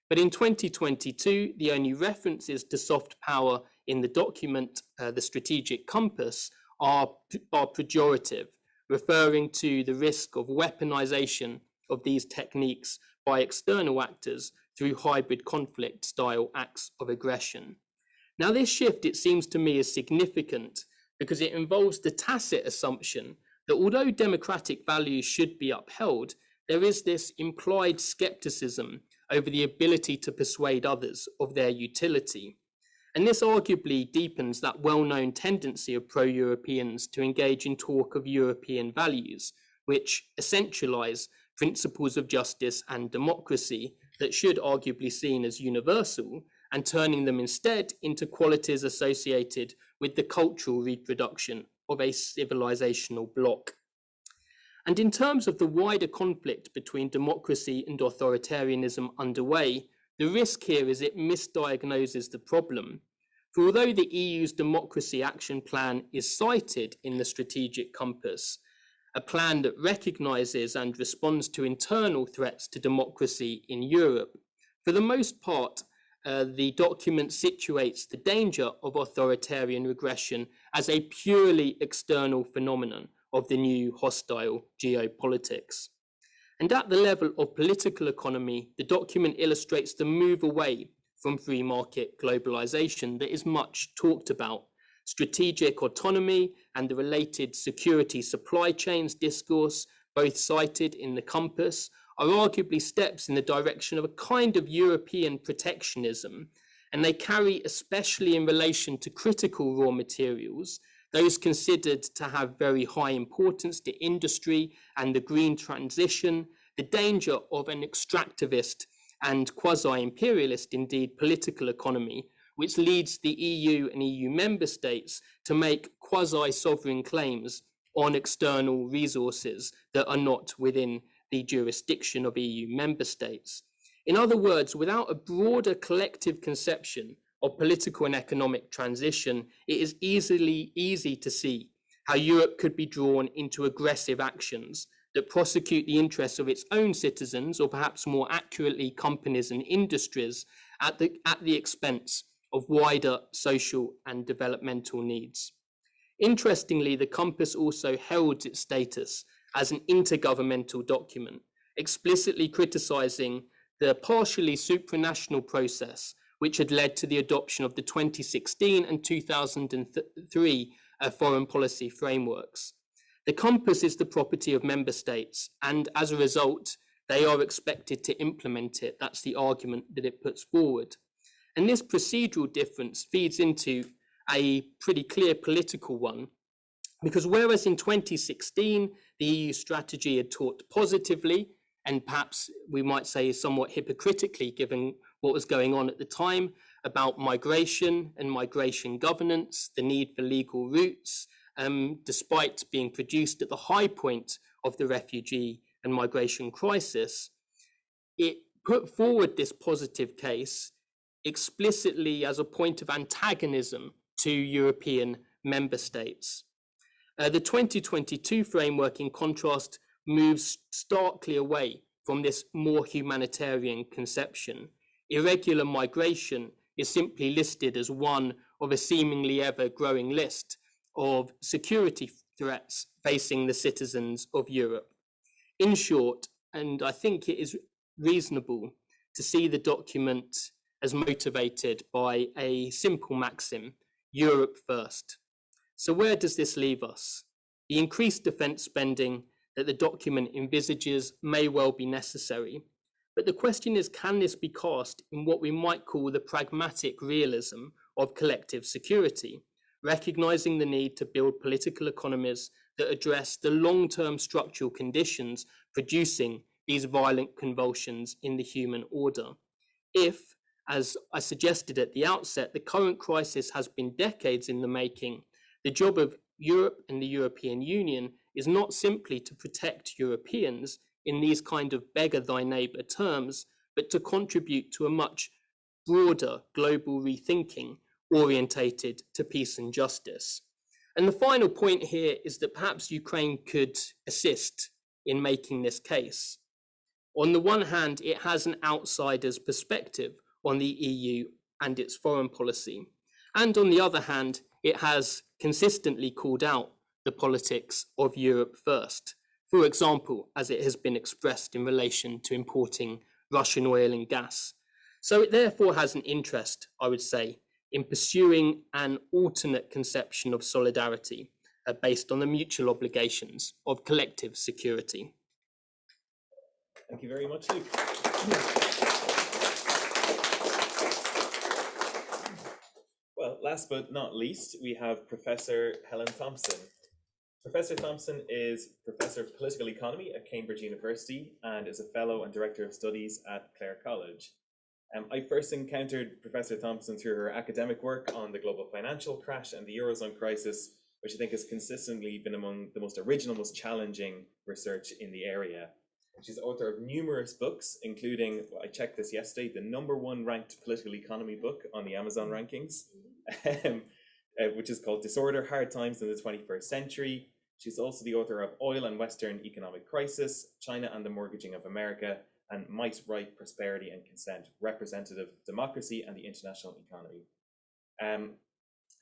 But in 2022, the only references to soft power in the document, the Strategic Compass, are pejorative, referring to the risk of weaponization of these techniques by external actors through hybrid conflict style acts of aggression. Now, this shift, it seems to me, is significant because it involves the tacit assumption that although democratic values should be upheld, there is this implied skepticism over the ability to persuade others of their utility. And this arguably deepens that well-known tendency of pro-Europeans to engage in talk of European values, which essentialize principles of justice and democracy that should arguably be seen as universal, and turning them instead into qualities associated with the cultural reproduction of a civilizational bloc. And in terms of the wider conflict between democracy and authoritarianism underway, the risk here is it misdiagnoses the problem. For although the EU's Democracy Action Plan is cited in the Strategic Compass, a plan that recognises and responds to internal threats to democracy in Europe, for the most part, the document situates the danger of authoritarian regression as a purely external phenomenon of the new hostile geopolitics. And at the level of political economy, the document illustrates the move away from free market globalization that is much talked about. Strategic autonomy and the related security supply chains discourse, both cited in the Compass, are arguably steps in the direction of a kind of European protectionism, and they carry, especially in relation to critical raw materials, those considered to have very high importance to industry and the green transition, the danger of an extractivist and quasi-imperialist, indeed, political economy, which leads the EU and EU member states to make quasi-sovereign claims on external resources that are not within the jurisdiction of EU member states. In other words, without a broader collective conception of political and economic transition, it is easy to see how Europe could be drawn into aggressive actions that prosecute the interests of its own citizens, or perhaps more accurately, companies and industries, at the expense of wider social and developmental needs. Interestingly, the Compass also held its status as an intergovernmental document, explicitly criticising the partially supranational process which had led to the adoption of the 2016 and 2003 foreign policy frameworks. The compass is the property of member states, and as a result, they are expected to implement it. That's the argument that it puts forward. And this procedural difference feeds into a pretty clear political one, because whereas in 2016, the EU strategy had talked positively, and perhaps we might say somewhat hypocritically, given what was going on at the time, about migration and migration governance, the need for legal routes, despite being produced at the high point of the refugee and migration crisis, it put forward this positive case explicitly as a point of antagonism to European member states. The 2022 framework, in contrast, moves starkly away from this more humanitarian conception. Irregular migration is simply listed as one of a seemingly ever-growing list of security threats facing the citizens of Europe. In short, and I think it is reasonable to see the document as motivated by a simple maxim: Europe first. So where does this leave us? The increased defence spending that the document envisages may well be necessary, but the question is, can this be cast in what we might call the pragmatic realism of collective security, recognising the need to build political economies that address the long-term structural conditions producing these violent convulsions in the human order? If, as I suggested at the outset, the current crisis has been decades in the making, the job of Europe and the European Union is not simply to protect Europeans in these kind of beggar thy neighbour terms, but to contribute to a much broader global rethinking orientated to peace and justice. And the final point here is that perhaps Ukraine could assist in making this case. On the one hand, it has an outsider's perspective on the EU and its foreign policy. And on the other hand, it has consistently called out the politics of Europe first. For example, as it has been expressed in relation to importing Russian oil and gas. So it therefore has an interest, I would say, in pursuing an alternate conception of solidarity based on the mutual obligations of collective security. Thank you very much, Luke. Well, last but not least, we have Professor Helen Thompson. Professor Thompson is Professor of Political Economy at Cambridge University and is a Fellow and Director of Studies at Clare College. I first encountered Professor Thompson through her academic work on the global financial crash and the Eurozone crisis, which I think has consistently been among the most original, most challenging research in the area. She's the author of numerous books, including, I checked this yesterday, the #1 ranked political economy book on the Amazon rankings, which is called Disorder, Hard Times in the 21st Century. She's also the author of Oil and Western Economic Crisis, China and the Mortgaging of America, and Might, Right, Prosperity and Consent, Representative Democracy and the International Economy.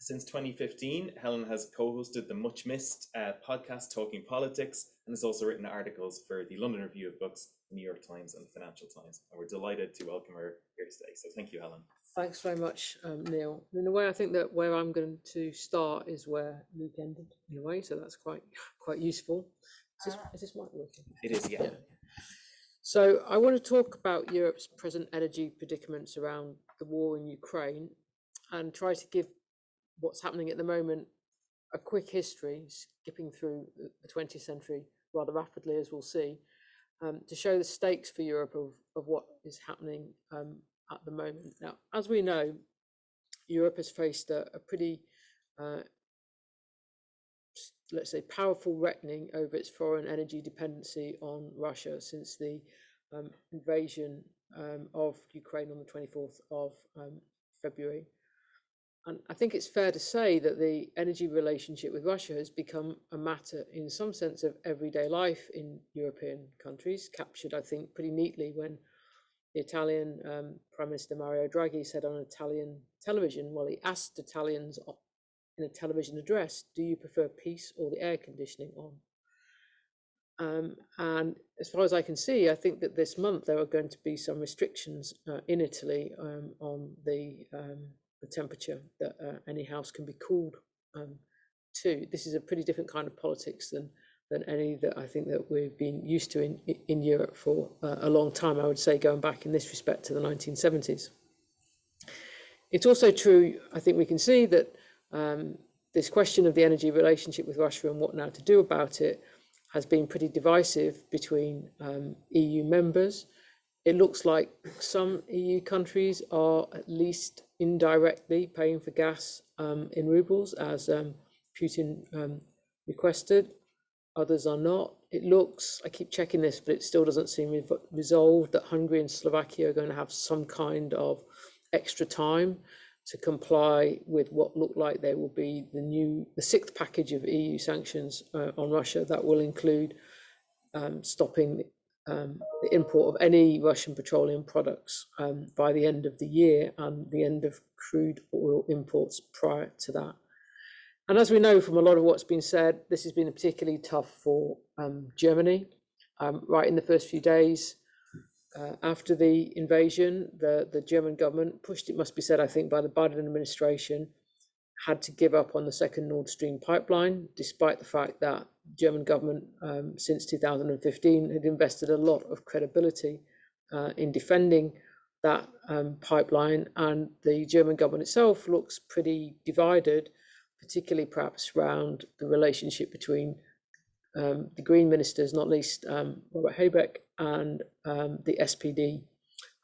Since 2015, Helen has co-hosted the much missed podcast Talking Politics, and has also written articles for the London Review of Books, the New York Times and the Financial Times. And we're delighted to welcome her here today. So thank you, Helen. Thanks very much, Neil. In a way, I think that where I'm going to start is where Luke ended, in a way, so that's quite useful. Is this mic working? It is, yeah. So I want to talk about Europe's present energy predicaments around the war in Ukraine and try to give what's happening at the moment a quick history, skipping through the 20th century rather rapidly, as we'll see, to show the stakes for Europe of what is happening at the moment. Now, as we know, Europe has faced a pretty, let's say, powerful reckoning over its foreign energy dependency on Russia since the invasion of Ukraine on the 24th of February. And I think it's fair to say that the energy relationship with Russia has become a matter, in some sense, of everyday life in European countries, captured, I think, pretty neatly when the Italian Prime Minister Mario Draghi said on Italian television, well, he asked Italians in a television address, do you prefer peace or the air conditioning on? And as far as I can see, I think that this month there are going to be some restrictions in Italy on the temperature that any house can be cooled to. This is a pretty different kind of politics than any that I think that we've been used to in Europe for a long time, I would say, going back in this respect to the 1970s. It's also true, I think we can see that this question of the energy relationship with Russia and what now to do about it has been pretty divisive between EU members. It looks like some EU countries are at least indirectly paying for gas in rubles, as Putin requested. Others are not. It looks, I keep checking this, but it still doesn't seem resolved, that Hungary and Slovakia are going to have some kind of extra time to comply with what look like they will be the sixth package of EU sanctions on Russia that will include stopping the import of any Russian petroleum products by the end of the year, and the end of crude oil imports prior to that. And as we know from a lot of what's been said, this has been particularly tough for Germany. Right in the first few days after the invasion, the German government pushed, it must be said, I think, by the Biden administration, had to give up on the second Nord Stream pipeline, despite the fact that the German government, since 2015, had invested a lot of credibility in defending that pipeline. And the German government itself looks pretty divided, particularly perhaps around the relationship between the Green ministers, not least Robert Habeck, and the SPD.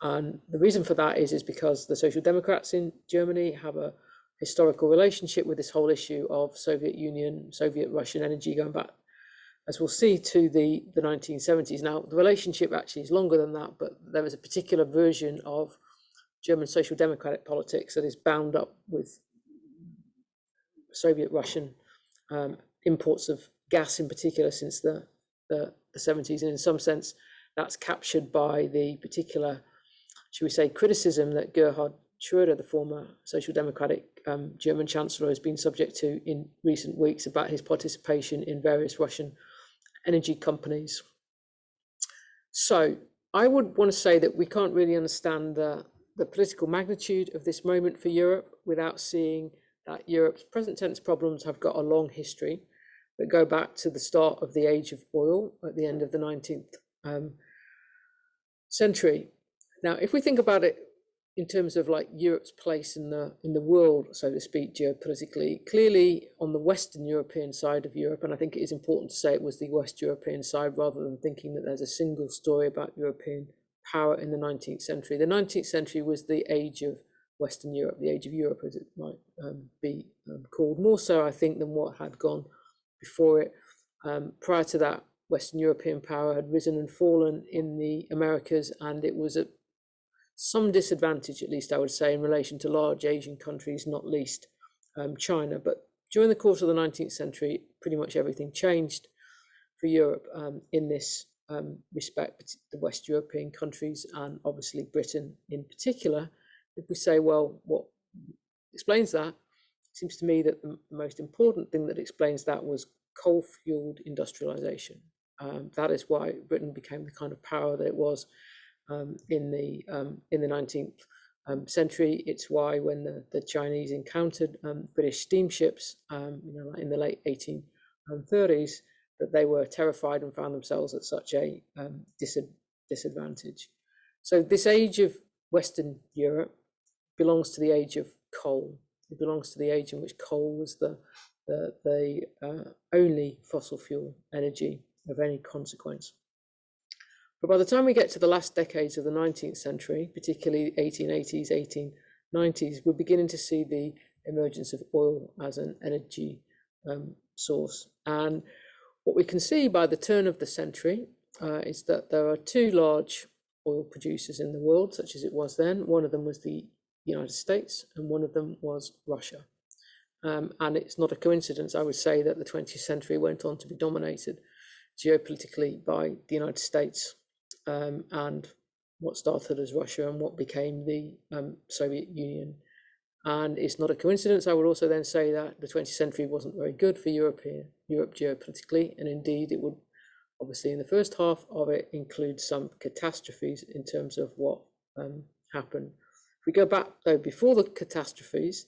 And the reason for that is because the Social Democrats in Germany have a historical relationship with this whole issue of Soviet Union, Soviet Russian energy, going back, as we'll see, to the 1970s. Now, the relationship actually is longer than that, but there is a particular version of German social democratic politics that is bound up with Soviet Russian imports of gas in particular since the 70s. And in some sense, that's captured by the particular, should we say, criticism that Gerhard Schröder, the former social democratic German chancellor, has been subject to in recent weeks about his participation in various Russian energy companies. So I would want to say that we can't really understand the political magnitude of this moment for Europe without seeing that Europe's present tense problems have got a long history that go back to the start of the age of oil at the end of the 19th century. Now, if we think about it in terms of like Europe's place in the world, so to speak, geopolitically, clearly on the Western European side of Europe, and I think it is important to say it was the West European side rather than thinking that there's a single story about European power in the 19th century. The 19th century was the age of Western Europe, the age of Europe, as it might be called, more so, I think, than what had gone before it. Prior to that, Western European power had risen and fallen in the Americas, and it was at some disadvantage, at least I would say, in relation to large Asian countries, not least China. But during the course of the 19th century, pretty much everything changed for Europe in this respect, the West European countries, and obviously Britain in particular. If we say, well, what explains that? It seems to me that the most important thing that explains that was coal-fueled industrialization. That is why Britain became the kind of power that it was in the 19th century. It's why when the Chinese encountered British steamships, in the late 1830s, that they were terrified and found themselves at such a disadvantage. So this age of Western Europe belongs to the age of coal. It belongs to the age in which coal was the only fossil fuel energy of any consequence. But by the time we get to the last decades of the 19th century, particularly 1880s, 1890s, we're beginning to see the emergence of oil as an energy source. And what we can see by the turn of the century is that there are two large oil producers in the world, such as it was then. One of them was the United States, and one of them was Russia. And it's not a coincidence, I would say, that the 20th century went on to be dominated geopolitically by the United States and what started as Russia and what became the Soviet Union. And it's not a coincidence, I would also then say, that the 20th century wasn't very good for Europe geopolitically, and indeed it would obviously in the first half of it includes some catastrophes in terms of what happened. If we go back though before the catastrophes,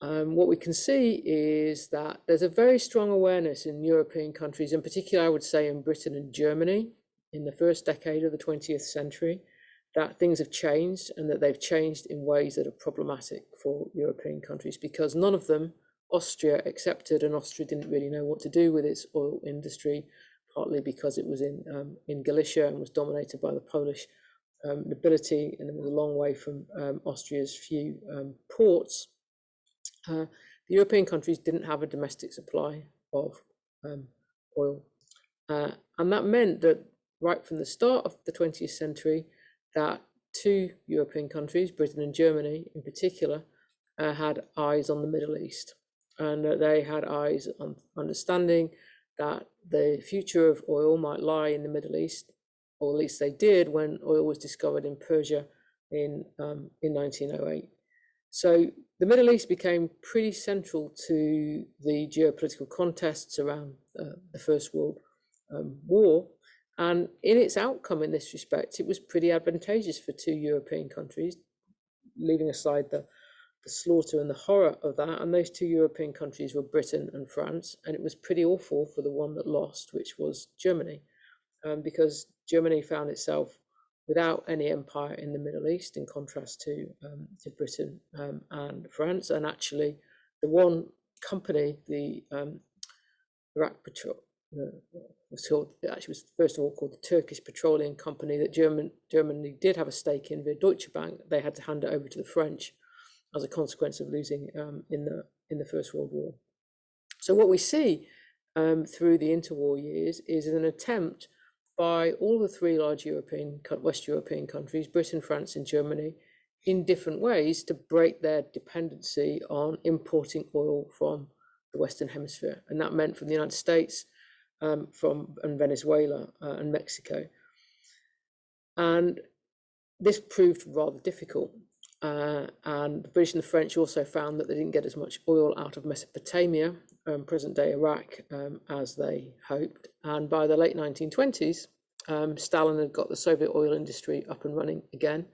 what we can see is that there's a very strong awareness in European countries, in particular I would say in Britain and Germany in the first decade of the 20th century, that things have changed and that they've changed in ways that are problematic for European countries, because none of them, Austria accepted, and Austria didn't really know what to do with its oil industry, partly because it was in Galicia and was dominated by the Polish nobility, and it was a long way from Austria's few ports. The European countries didn't have a domestic supply of oil. And that meant that right from the start of the 20th century, that two European countries, Britain and Germany in particular, had eyes on the Middle East. And they had eyes on understanding that the future of oil might lie in the Middle East, or at least they did when oil was discovered in Persia in 1908. So the Middle East became pretty central to the geopolitical contests around the First World War. And in its outcome in this respect, it was pretty advantageous for two European countries, leaving aside the slaughter and the horror of that. And those two European countries were Britain and France. And it was pretty awful for the one that lost, which was Germany, because Germany found itself without any empire in the Middle East, in contrast to Britain and France. And actually, the one company, the Iraq Petrol, was first of all called the Turkish Petroleum Company, that Germany did have a stake in via Deutsche Bank. They had to hand it over to the French as a consequence of losing in the First World War. So what we see through the interwar years is an attempt by all the three large West European countries, Britain, France, and Germany, in different ways to break their dependency on importing oil from the Western Hemisphere. And that meant from the United States, and Venezuela and Mexico. And this proved rather difficult. And the British and the French also found that they didn't get as much oil out of Mesopotamia, present-day Iraq, as they hoped. And by the late 1920s, Stalin had got the Soviet oil industry up and running again,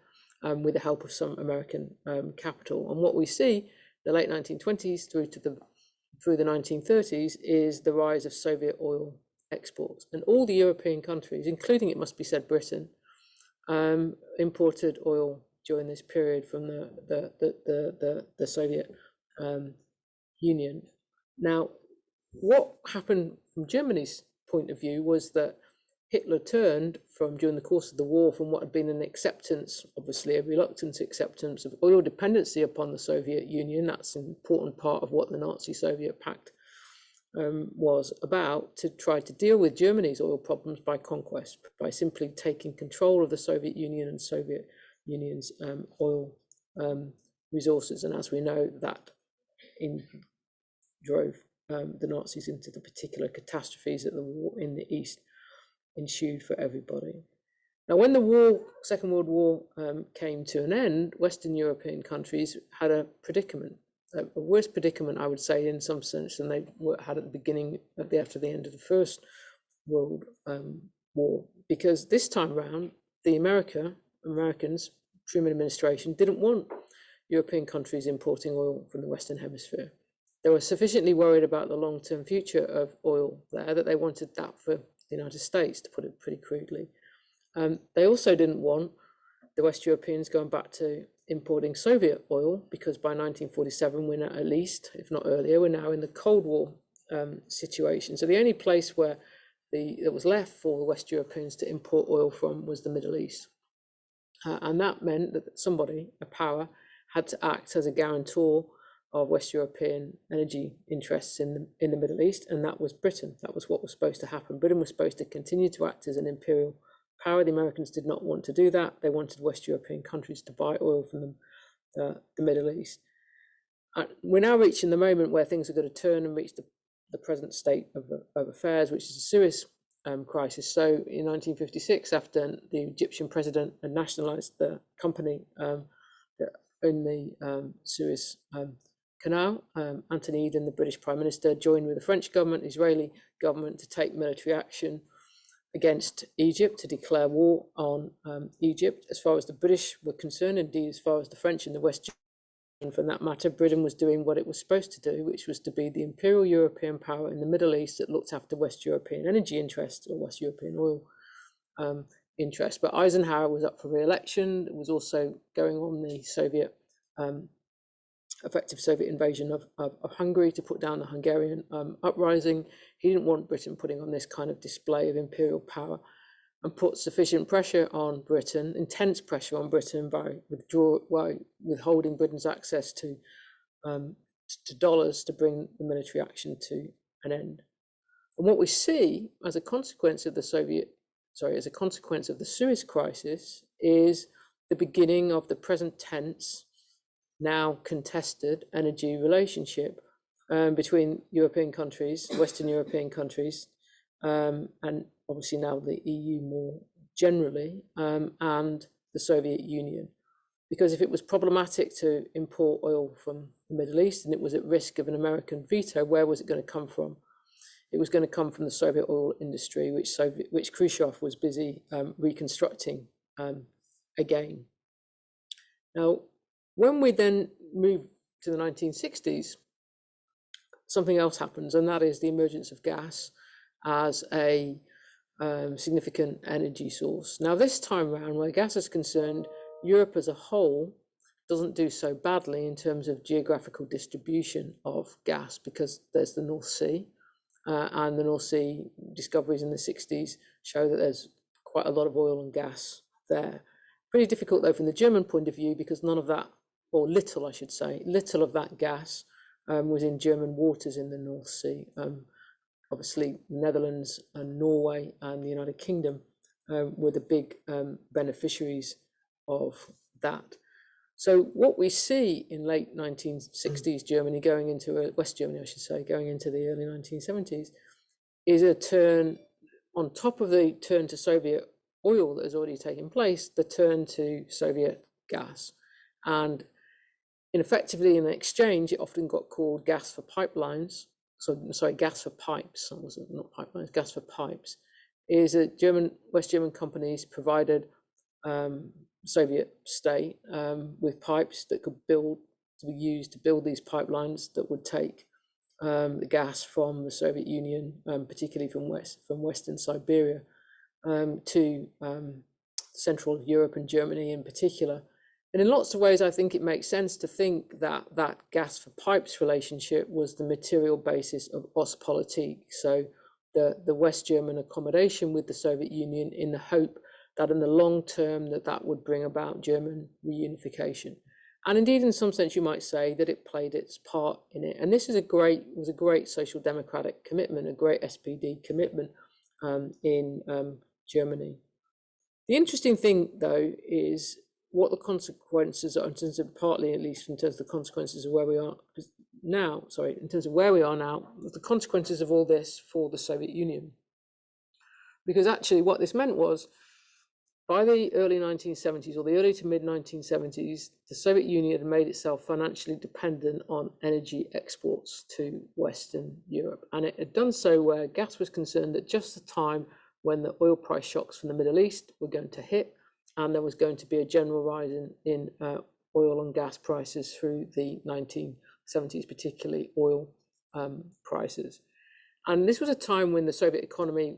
with the help of some American capital. And what we see the late 1920s through the 1930s is the rise of Soviet oil exports. And all the European countries, including, it must be said, Britain, imported oil during this period from the Soviet Union. Now, what happened from Germany's point of view was that Hitler turned during the course of the war, from what had been an acceptance, obviously a reluctant acceptance of oil dependency upon the Soviet Union. That's an important part of what the Nazi-Soviet pact was about, to try to deal with Germany's oil problems by conquest, by simply taking control of the Soviet Union and Soviet Union's oil resources. And as we know, that drove the Nazis into the particular catastrophes that the war in the East ensued for everybody. Now, when the Second World War came to an end, Western European countries had a predicament, a worse predicament, I would say, in some sense, than they had at the beginning, after the end of the First World War, because this time round, the Americans, Truman administration, didn't want European countries importing oil from the Western Hemisphere. They were sufficiently worried about the long-term future of oil there that they wanted that for the United States, to put it pretty crudely. They also didn't want the West Europeans going back to importing Soviet oil, because by 1947, we're now, at least, if not earlier, we're now in the Cold War situation. So the only place where that was left for the West Europeans to import oil from was the Middle East. And that meant that somebody, a power, had to act as a guarantor of West European energy interests in the Middle East, and that was Britain. That was what was supposed to happen. Britain was supposed to continue to act as an imperial power. The Americans did not want to do that. They wanted West European countries to buy oil from the Middle East. We're now reaching the moment where things are going to turn and reach the present state of affairs, which is a serious crisis. So in 1956, after the Egyptian president had nationalized the company that owned the Suez Canal. Anthony Eden, the British Prime Minister, joined with the French government, Israeli government, to take military action against Egypt, to declare war on Egypt. As far as the British were concerned, indeed as far as the French and the West, and for that matter, Britain was doing what it was supposed to do, which was to be the imperial European power in the Middle East that looked after West European energy interests, or West European oil interests. But Eisenhower was up for re-election. It was also going on the Soviet effective Soviet invasion of Hungary to put down the Hungarian uprising. He didn't want Britain putting on this kind of display of imperial power, and put sufficient pressure on Britain, intense pressure on Britain, by withholding Britain's access to dollars to bring the military action to an end. And what we see as a consequence of the Suez crisis is the beginning of the present tense, now contested energy relationship between European countries, Western European countries, and obviously now the EU more generally, and the Soviet Union. Because if it was problematic to import oil from the Middle East and it was at risk of an American veto, where was it going to come from? It was going to come from the Soviet oil industry, which Khrushchev was busy reconstructing again. Now, when we then move to the 1960s, something else happens, and that is the emergence of gas as a significant energy source. Now, this time around, where gas is concerned, Europe as a whole doesn't do so badly in terms of geographical distribution of gas, because there's the North Sea, and the North Sea discoveries in the 60s show that there's quite a lot of oil and gas there. Pretty difficult though from the German point of view, because none of that, or little I should say, little of that gas was in German waters in the North Sea. Obviously, the Netherlands and Norway and the United Kingdom were the big beneficiaries of that. So what we see in late 1960s Germany going into West Germany, I should say, going into the early 1970s, is a turn, on top of the turn to Soviet oil that has already taken place, the turn to Soviet gas. And effectively in exchange, it often got called gas for pipelines. Gas for pipes, not pipelines, gas for pipes, is that West German companies provided Soviet state with pipes that could be used to build these pipelines that would take the gas from the Soviet Union, particularly from Western Siberia, to Central Europe and Germany in particular. And in lots of ways, I think it makes sense to think that that gas for pipes relationship was the material basis of Ostpolitik. So the West German accommodation with the Soviet Union, in the hope that in the long term that would bring about German reunification. And indeed, in some sense, you might say that it played its part in it. And this was a great social democratic commitment, a great SPD commitment in Germany. The interesting thing, though, is what the consequences are, in terms of, partly at least in terms of the consequences of where we are now, the consequences of all this for the Soviet Union. Because actually what this meant was, by the early 1970s, or the early to mid 1970s, the Soviet Union had made itself financially dependent on energy exports to Western Europe. And it had done so where gas was concerned at just the time when the oil price shocks from the Middle East were going to hit, and there was going to be a general rise in oil and gas prices through the 1970s, particularly oil prices. And this was a time when the Soviet economy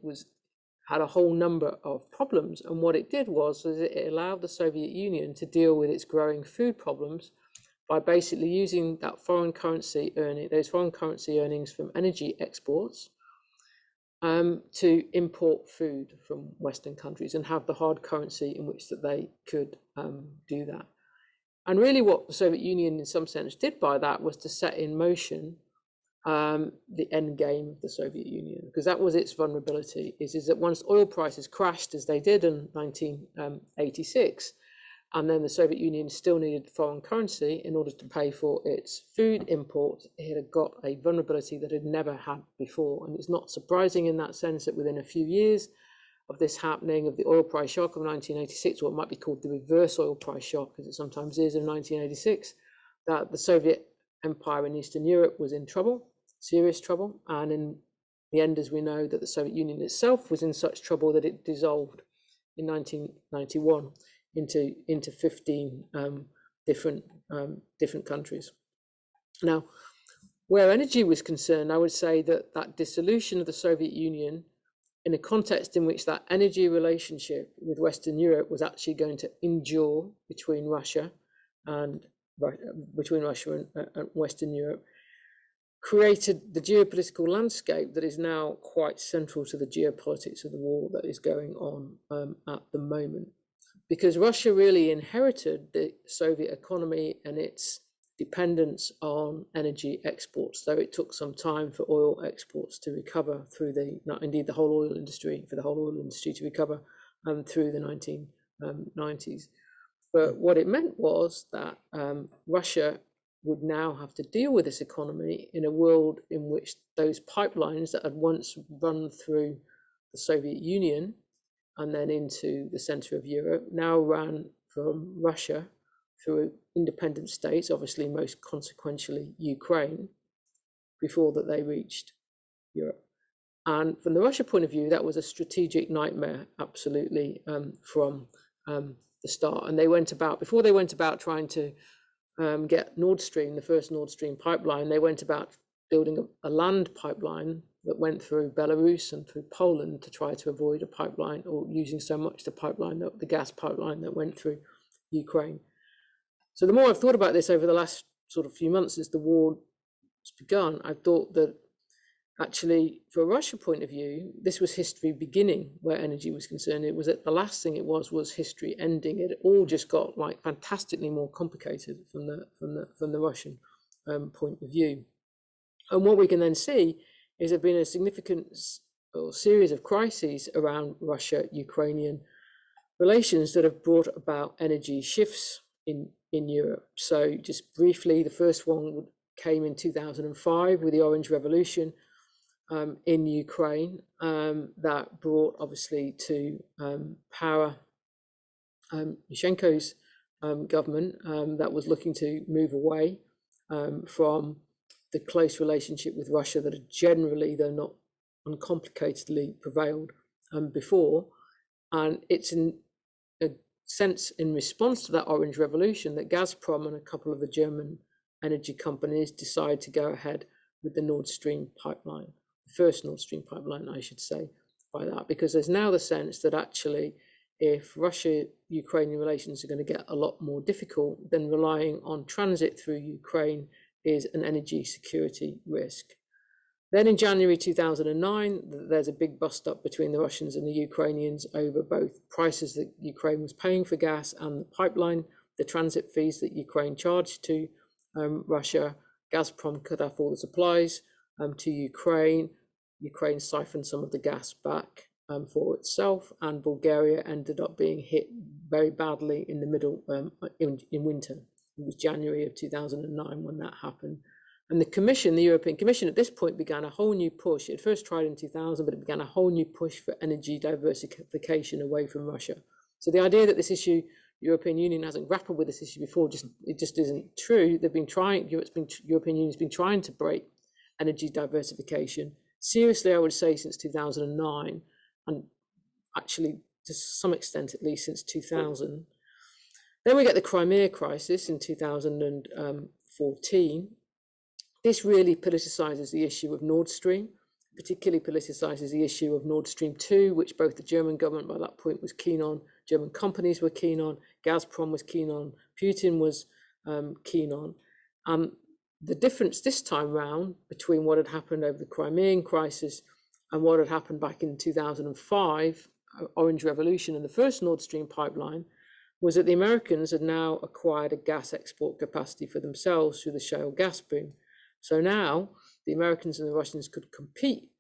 had a whole number of problems. And what it did was it allowed the Soviet Union to deal with its growing food problems by basically using that those foreign currency earnings from energy exports to import food from Western countries and have the hard currency in which that they could do that. And really what the Soviet Union in some sense did by that was to set in motion the end game of the Soviet Union, because that was its vulnerability, is that once oil prices crashed, as they did in 1986, and then the Soviet Union still needed foreign currency in order to pay for its food imports, it had got a vulnerability that it had never had before. And it's not surprising in that sense that within a few years of this happening, of the oil price shock of 1986, or what might be called the reverse oil price shock, as it sometimes is, in 1986, that the Soviet empire in Eastern Europe was in trouble, serious trouble, and in the end, as we know, that the Soviet Union itself was in such trouble that it dissolved in 1991 into 15 different countries. Now, where energy was concerned, I would say that that dissolution of the Soviet Union, in a context in which that energy relationship with Western Europe was actually going to endure between Russia and Western Europe, created the geopolitical landscape that is now quite central to the geopolitics of the war that is going on at the moment. Because Russia really inherited the Soviet economy and its dependence on energy exports, though it took some time for oil exports to recover through the whole oil industry to recover through the 1990s. But what it meant was that Russia would now have to deal with this economy in a world in which those pipelines that had once run through the Soviet Union and then into the center of Europe now ran from Russia through independent states, obviously most consequentially Ukraine, before that they reached Europe. And from the Russia point of view, that was a strategic nightmare, absolutely, from the start. And before they went about trying to get Nord Stream, the first Nord Stream pipeline, they went about building a land pipeline that went through Belarus and through Poland to try to avoid a pipeline, or using so much the gas pipeline that went through Ukraine. So the more I've thought about this over the last sort of few months since the war has begun, I thought that actually, from a Russia point of view, this was history beginning where energy was concerned. It was the last thing it was history ending. It all just got like fantastically more complicated from the Russian point of view. And what we can then see is there's been a significant series of crises around Russia-Ukrainian relations that have brought about energy shifts in Europe. So just briefly, the first one came in 2005 with the Orange Revolution in Ukraine, that brought obviously to power Yushchenko's government that was looking to move away from the close relationship with Russia that had generally, though not uncomplicatedly, prevailed before. And it's in a sense in response to that Orange Revolution that Gazprom and a couple of the German energy companies decide to go ahead with the Nord Stream pipeline, the first Nord Stream pipeline, I should say, by that, because there's now the sense that actually if Russia-Ukrainian relations are going to get a lot more difficult, then relying on transit through Ukraine is an energy security risk. Then in January 2009, there's a big bust up between the Russians and the Ukrainians over both prices that Ukraine was paying for gas and the pipeline, the transit fees that Ukraine charged to Russia. Gazprom cut off all the supplies to Ukraine. Ukraine siphoned some of the gas back for itself, and Bulgaria ended up being hit very badly in the middle in winter. It was January of 2009 when that happened. And the European Commission at this point began a whole new push. It first tried in 2000, but it began a whole new push for energy diversification away from Russia. So the idea that this issue, the European Union hasn't grappled with this issue before, it just isn't true. They've been trying, European Union has been trying to break energy diversification seriously, I would say, since 2009, and actually to some extent, at least since 2000. Then we get the Crimea crisis in 2014. This really politicizes the issue of Nord Stream, particularly politicizes the issue of Nord Stream 2, which both the German government by that point was keen on, German companies were keen on, Gazprom was keen on, Putin was keen on. The difference this time round between what had happened over the Crimean crisis and what had happened back in 2005, Orange Revolution and the first Nord Stream pipeline, was that the Americans had now acquired a gas export capacity for themselves through the shale gas boom. So now the Americans and the Russians could compete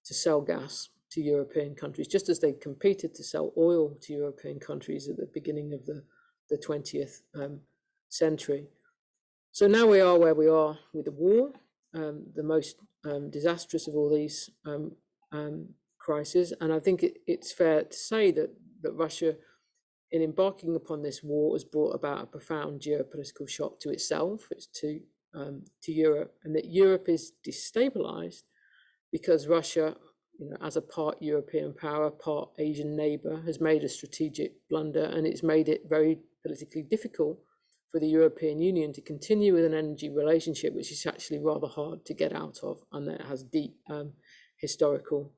to sell gas to European countries, just as they competed to sell oil to European countries at the beginning of the 20th century. So now we are where we are with the war, the most disastrous of all these crises. And I think it's fair to say that Russia, in embarking upon this war, has brought about a profound geopolitical shock to itself, to to Europe, and that Europe is destabilized because Russia, as a part European power, part Asian neighbor, has made a strategic blunder, and it's made it very politically difficult for the European Union to continue with an energy relationship, which is actually rather hard to get out of, and that has deep historical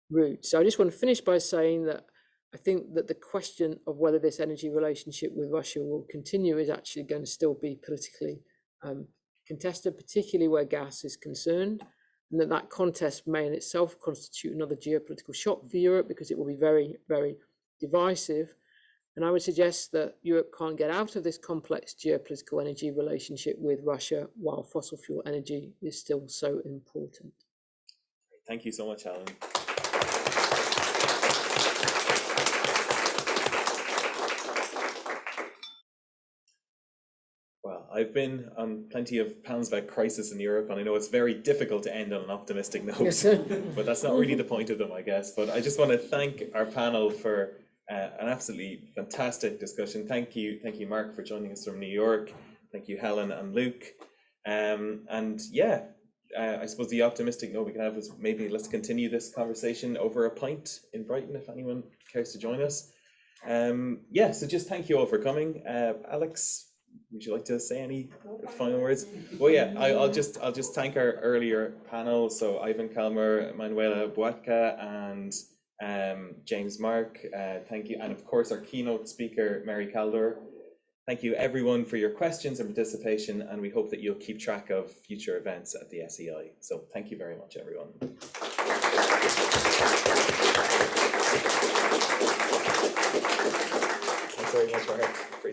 roots. So I just want to finish by saying that I think that the question of whether this energy relationship with Russia will continue is actually going to still be politically contested, particularly where gas is concerned, and that contest may in itself constitute another geopolitical shock for Europe because it will be very, very divisive. And I would suggest that Europe can't get out of this complex geopolitical energy relationship with Russia while fossil fuel energy is still so important. Thank you so much, Helen. Well, I've been on plenty of panels about crisis in Europe, and I know it's very difficult to end on an optimistic note, but that's not really the point of them, I guess. But I just want to thank our panel for an absolutely fantastic discussion. Thank you, Mark, for joining us from New York. Thank you, Helen and Luke. And yeah, I suppose the optimistic note we can have is maybe let's continue this conversation over a pint in Brighton if anyone cares to join us. Yeah, so just thank you all for coming. Alex, would you like to say any final words? Well, yeah, I'll just thank our earlier panel. So Ivan Kalmer, Manuela Buatka, and James Mark. Thank you, and of course our keynote speaker Mary Caldor. Thank you everyone for your questions and participation, and we hope that you'll keep track of future events at the SEI. So thank you very much, everyone.